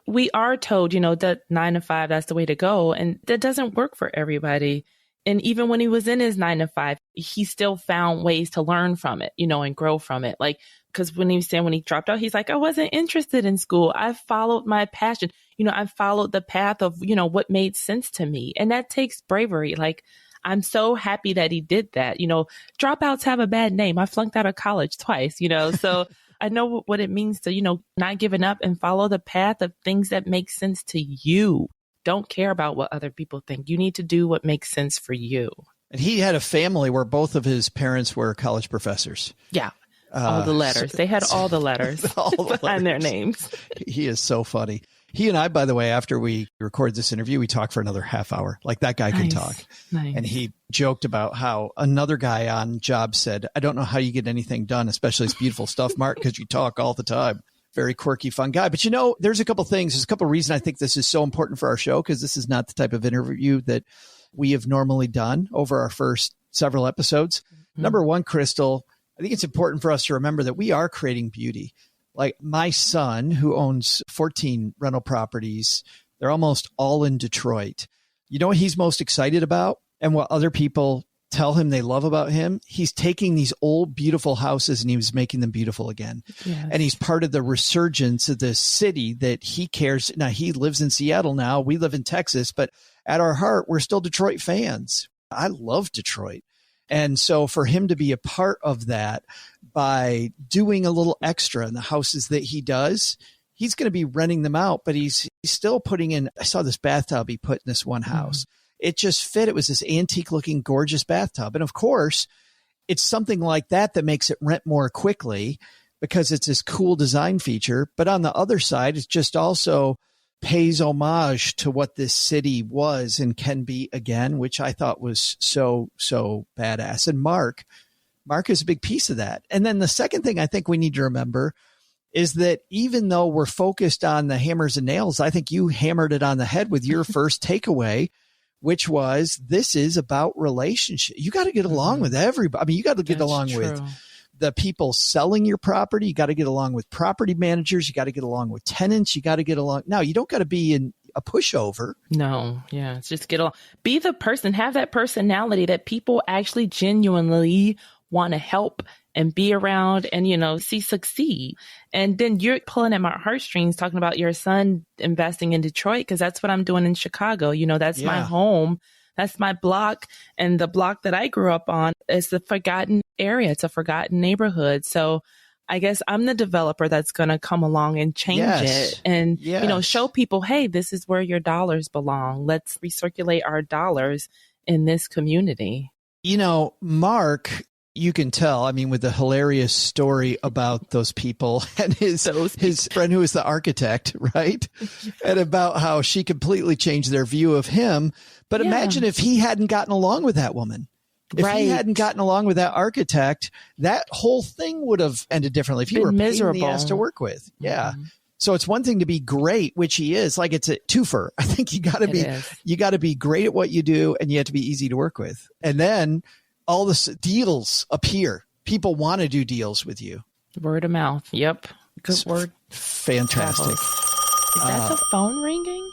E: we are told, that 9 to 5, that's the way to go. And that doesn't work for everybody. And even when he was in his 9 to 5, he still found ways to learn from it, and grow from it. Like, because when he dropped out, he's like, I wasn't interested in school. I followed my passion. I followed the path of, what made sense to me. And that takes bravery. Like, I'm so happy that he did that. Dropouts have a bad name. I flunked out of college twice, so I know what it means to, not giving up and follow the path of things that make sense to you. Don't care about what other people think. You need to do what makes sense for you.
C: And he had a family where both of his parents were college professors.
E: Yeah. All the letters. They had all the letters behind their names.
C: He is so funny. He and I, by the way, after we record this interview, we talk for another half hour. Like that guy can talk.
E: Nice.
C: And he joked about how another guy on job said, I don't know how you get anything done, especially this beautiful stuff, Mark, because you talk all the time. Very quirky, fun guy. But there's a couple things. There's a couple of reasons I think this is so important for our show, because this is not the type of interview that we have normally done over our first several episodes. Mm-hmm. Number one, Crystal, I think it's important for us to remember that we are creating beauty. Like my son, who owns 14 rental properties, they're almost all in Detroit. You know what he's most excited about and what other people tell him they love about him? He's taking these old, beautiful houses and he's making them beautiful again. Yes. And he's part of the resurgence of the city that he cares. Now, he lives in Seattle now. We live in Texas, but at our heart, we're still Detroit fans. I love Detroit. And so for him to be a part of that by doing a little extra in the houses that he does, he's going to be renting them out, but he's still putting in, I saw this bathtub he put in this one house. It just fit. It was this antique looking, gorgeous bathtub. And of course, it's something like that that makes it rent more quickly because it's this cool design feature. But on the other side, it just also pays homage to what this city was and can be again, which I thought was so badass. And Mark is a big piece of that. And then the second thing I think we need to remember is that even though we're focused on the hammers and nails, I think you hammered it on the head with your first takeaway, which was this is about relationship. You got to get along with everybody. I mean, you got to get along with the people selling your property. You got to get along with property managers. You got to get along with tenants. You got to get along. Now, you don't got to be in a pushover. No. Yeah. It's just get along. Be the person, have that personality that people actually genuinely want to help and be around and, see succeed. And then you're pulling at my heartstrings talking about your son investing in Detroit, because that's what I'm doing in Chicago. That's my home. That's my block. And the block that I grew up on is the forgotten area. It's a forgotten neighborhood. So I guess I'm the developer that's going to come along and change it and, show people, hey, this is where your dollars belong. Let's recirculate our dollars in this community. Mark, you can tell, I mean, with the hilarious story about those people and his friend who is the architect, right? And about how she completely changed their view of him. But imagine if he hadn't gotten along with that woman. If he hadn't gotten along with that architect, that whole thing would have ended differently. If you were miserable, pain in the ass to work with. Yeah. Mm-hmm. So it's one thing to be great, which he is. Like it's a twofer. I think you got to be great at what you do, and you have to be easy to work with. And then all the deals appear. People want to do deals with you. Word of mouth. Yep. Good word. Fantastic. Is that the phone ringing?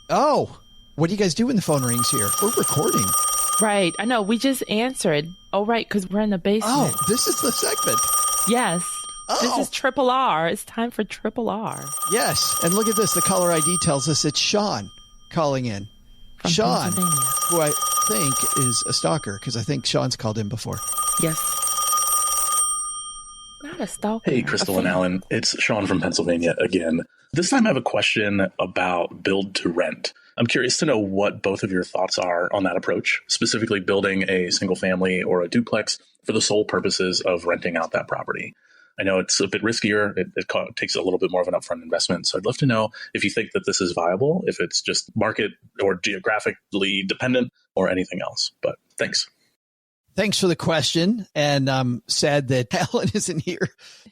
C: Oh, what do you guys do when the phone rings here? We're recording. Right. I know. We just answered. Oh, right. Because we're in the basement. Oh, this is the segment. Yes. Oh. This is Triple R. It's time for Triple R. Yes. And look at this. The caller ID tells us it's Sean calling in. From Sean, who I think is a stalker, because I think Sean's called in before. Yes. Not a stalker.
I: Hey, Crystal and Alan. It's Sean from Pennsylvania again. This time I have a question about build to rent. I'm curious to know what both of your thoughts are on that approach, specifically building a single family or a duplex for the sole purposes of renting out that property. I know it's a bit riskier. It takes a little bit more of an upfront investment. So I'd love to know if you think that this is viable, if it's just market or geographically dependent or anything else. But thanks.
C: Thanks for the question. And I'm sad that Alan isn't here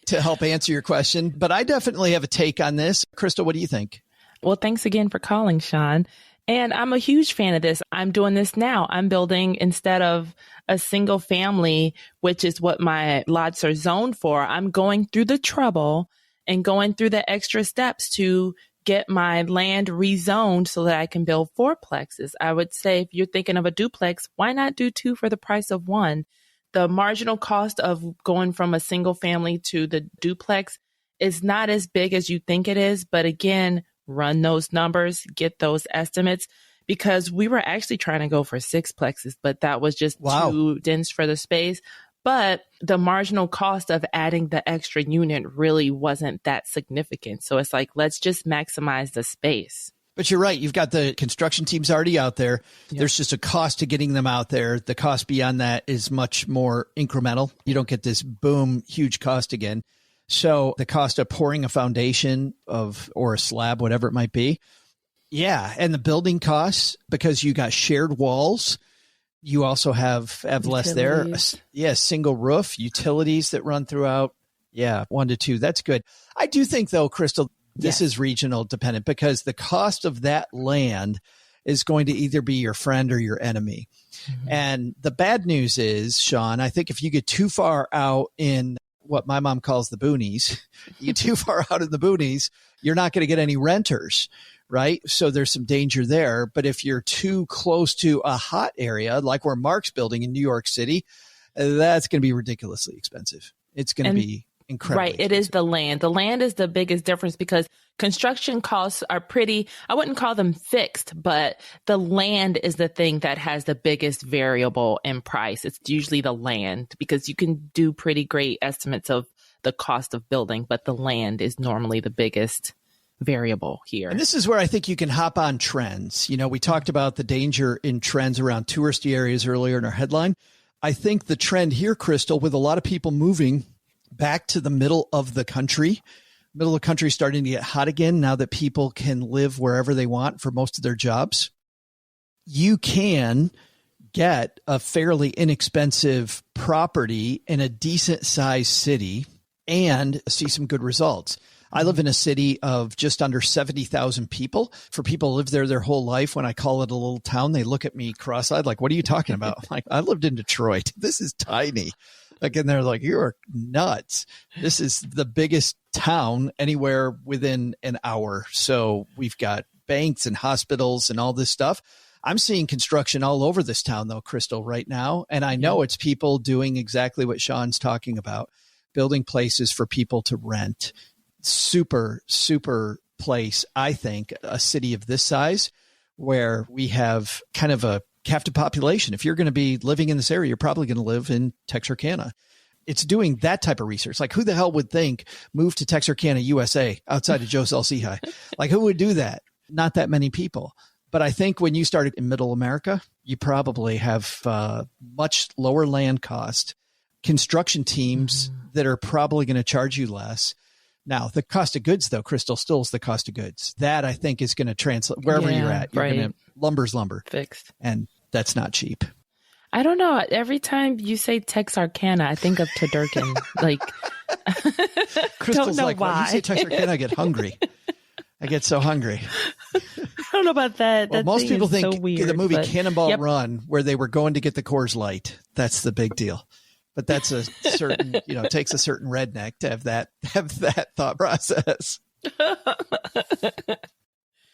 C: to help answer your question. But I definitely have a take on this. Crystal, what do you think? Well, thanks again for calling, Sean. And I'm a huge fan of this. I'm doing this now. I'm building, instead of a single family, which is what my lots are zoned for, I'm going through the trouble and going through the extra steps to get my land rezoned so that I can build fourplexes. I would say if you're thinking of a duplex, why not do two for the price of one? The marginal cost of going from a single family to the duplex is not as big as you think it is. But again, run those numbers, get those estimates, because we were actually trying to go for sixplexes, but that was just too dense for the space. But the marginal cost of adding the extra unit really wasn't that significant. So it's like, let's just maximize the space. But you're right. You've got the construction teams already out there. Yep. There's just a cost to getting them out there. The cost beyond that is much more incremental. You don't get this boom, huge cost again. So the cost of pouring a foundation or a slab, whatever it might be. Yeah. And the building costs, because you got shared walls. You also have less there. Yeah. Single roof, utilities that run throughout. Yeah. 1 to 2. That's good. I do think though, Crystal, this is regional dependent because the cost of that land is going to either be your friend or your enemy. Mm-hmm. And the bad news is, Sean, I think if you get too far out in what my mom calls the boonies, you get too far out in the boonies, you're not going to get any renters, right? So there's some danger there. But if you're too close to a hot area, like where Mark's building in New York City, that's going to be ridiculously expensive. It's going to be incredibly
E: right.
C: expensive.
E: It is the land. The land is the biggest difference because construction costs are pretty, I wouldn't call them fixed, but the land is the thing that has the biggest variable in price. It's usually the land because you can do pretty great estimates of the cost of building, but the land is normally the biggest variable here.
C: And this is where I think you can hop on trends. You know, we talked about the danger in trends around touristy areas earlier in our headline. I think the trend here, Crystal, with a lot of people moving back to the middle of the country starting to get hot again now that people can live wherever they want for most of their jobs. You can get a fairly inexpensive property in a decent sized city and see some good results. I live in a city of just under 70,000 people. For people who live there their whole life, when I call it a little town, they look at me cross-eyed like, what are you talking about? I'm like, I lived in Detroit. This is tiny. Again, they're like, you're nuts. This is the biggest town anywhere within an hour. So we've got banks and hospitals and all this stuff. I'm seeing construction all over this town, though, Crystal, right now. And I know it's people doing exactly what Sean's talking about, building places for people to rent. Super, super place, I think, a city of this size where we have kind of a captive population. If you're going to be living in this area, you're probably going to live in Texarkana. It's doing that type of research. Like, who the hell would think move to Texarkana, USA, outside of Joe Saul-Sehy? Like, who would do that? Not that many people. But I think when you started in middle America, you probably have much lower land cost, construction teams that are probably going to charge you less. Now, the cost of goods, though, Crystal, still is the cost of goods. That, I think, is going to translate wherever you're at. You're going to lumber's lumber.
E: Fixed.
C: And that's not cheap.
E: I don't know. Every time you say Texarkana, I think of Tudurkin. Like,
C: Crystal's
E: don't know
C: like,
E: why.
C: when you say Texarkana, I get hungry. I get so hungry.
E: I don't know about that.
C: Well,
E: that
C: most people think
E: so weird,
C: the movie Cannonball
E: Yep.
C: Run, where they were going to get the Coors Light. That's the big deal. But that's a certain, it takes a certain redneck to have that thought process.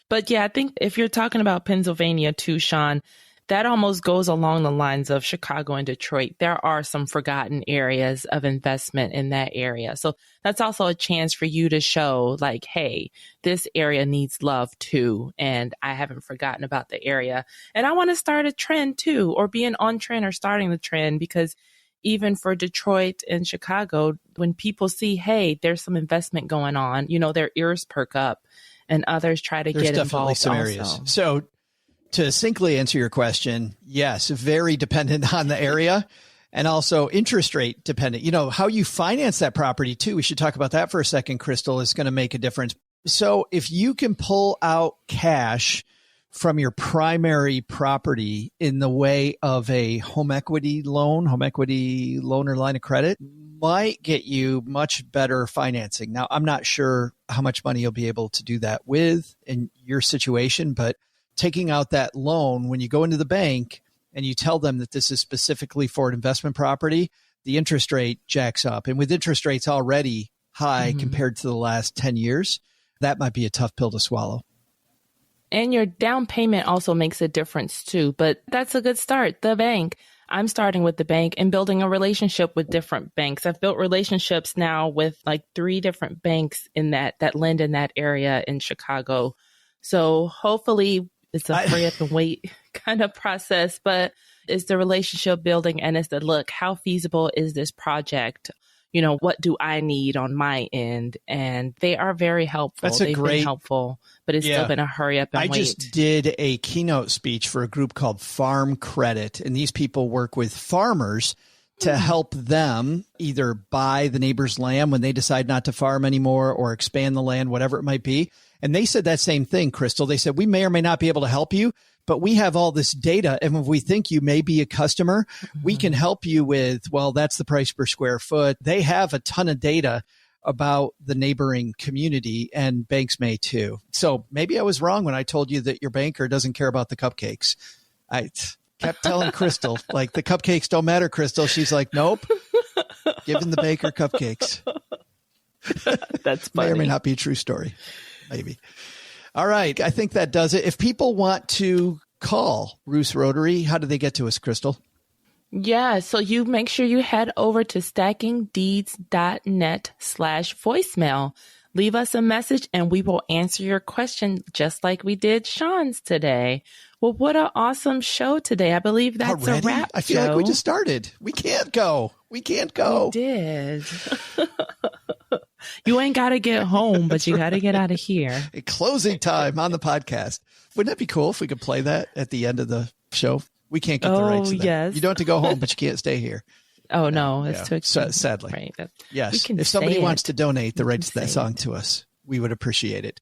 E: But yeah, I think if you're talking about Pennsylvania too, Sean, that almost goes along the lines of Chicago and Detroit. There are some forgotten areas of investment in that area. So that's also a chance for you to show like, hey, this area needs love too. And I haven't forgotten about the area. And I want to start a trend too, or being on trend or starting the trend, because even for Detroit and Chicago, when people see, hey, there's some investment going on, their ears perk up and others try to get involved
C: some
E: also.
C: Areas. So to succinctly answer your question, yes, very dependent on the area and also interest rate dependent. How you finance that property too. We should talk about that for a second, Crystal, is going to make a difference. So if you can pull out cash from your primary property in the way of a home equity loan or line of credit, might get you much better financing. Now, I'm not sure how much money you'll be able to do that with in your situation, but taking out that loan, when you go into the bank and you tell them that this is specifically for an investment property, the interest rate jacks up. And with interest rates already high compared to the last 10 years, that might be a tough pill to swallow.
E: And your down payment also makes a difference too. But that's a good start. The bank. I'm starting with the bank and building a relationship with different banks. I've built relationships now with like 3 different banks in that lend in that area in Chicago. So hopefully it's a hurry up and wait kind of process, but it's the relationship building and it's the look, how feasible is this project? What do I need on my end? And they are very helpful. They've been helpful, but it's still been a hurry up and wait.
C: I just did a keynote speech for a group called Farm Credit, and these people work with farmers to help them either buy the neighbor's land when they decide not to farm anymore or expand the land, whatever it might be. And they said that same thing, Crystal. They said, we may or may not be able to help you, but we have all this data. And if we think you may be a customer, we can help you with, well, that's the price per square foot. They have a ton of data about the neighboring community, and banks may too. So maybe I was wrong when I told you that your banker doesn't care about the cupcakes. I kept telling Crystal, like, the cupcakes don't matter, Crystal. She's like, nope, giving the baker cupcakes.
E: That's funny.
C: May or may not be a true story. Maybe. All right. I think that does it. If people want to call Ruth's Rotary, how do they get to us, Crystal?
E: Yeah, so you make sure you head over to stackingdeeds.net/voicemail. Leave us a message and we will answer your question just like we did Sean's today. Well, what an awesome show today. I believe that's
C: already?
E: A wrap.
C: I feel like we just started. We can't go. We
E: did. You ain't got to get home, but you got to get out of here.
C: Closing time on the podcast. Wouldn't that be cool if we could play that at the end of the show? We can't get the rights to that.
E: Yes.
C: You don't have to go home, but you can't stay here.
E: Oh, no, it's too expensive.
C: Sadly.
E: Right.
C: Yes. If somebody wants to donate the rights to that song to us, we would appreciate it.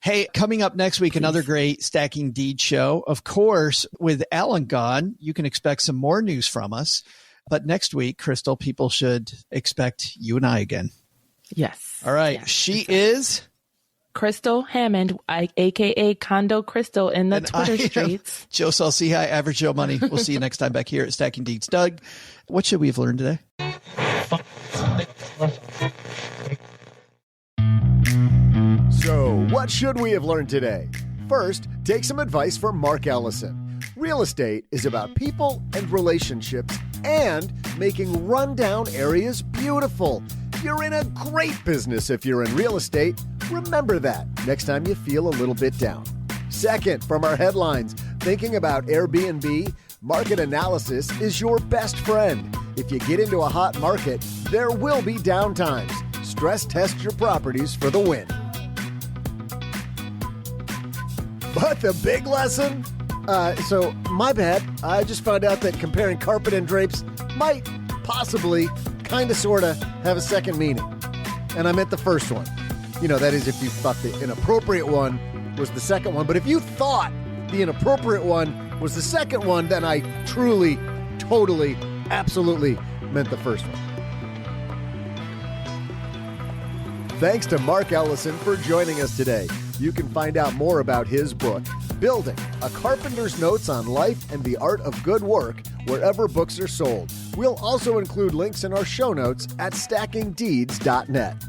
C: Hey, coming up next week, another great Stacking Deeds show. Of course, with Alan gone, you can expect some more news from us. But next week, Crystal, people should expect you and I again.
E: Yes.
C: All right.
E: Yes,
C: she is
E: Crystal Hammond, a.k.a. Condo Crystal in the Twitter streets.
C: Joe Salciha, Average Joe Money. We'll see you next time back here at Stacking Deeds. Doug, what should we have learned today?
D: So, what should we have learned today? First, take some advice from Mark Ellison. Real estate is about people and relationships and making rundown areas beautiful. You're in a great business if you're in real estate. Remember that next time you feel a little bit down. Second, from our headlines, thinking about Airbnb, market analysis is your best friend. If you get into a hot market, there will be downtimes. Stress test your properties for the win. But the big lesson? So my bad. I just found out that comparing carpet and drapes might possibly, kind of, sort of, have a second meaning. And I meant the first one. You know, that is if you thought the inappropriate one was the second one. But if you thought the inappropriate one was the second one, then I truly, totally, absolutely meant the first one. Thanks to Mark Ellison for joining us today. You can find out more about his book, Building, A Carpenter's Notes on Life and the Art of Good Work, wherever books are sold. We'll also include links in our show notes at stackingdeeds.net.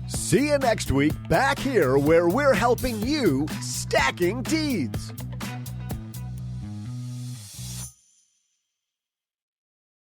D: See you next week back here where we're helping you Stacking Deeds.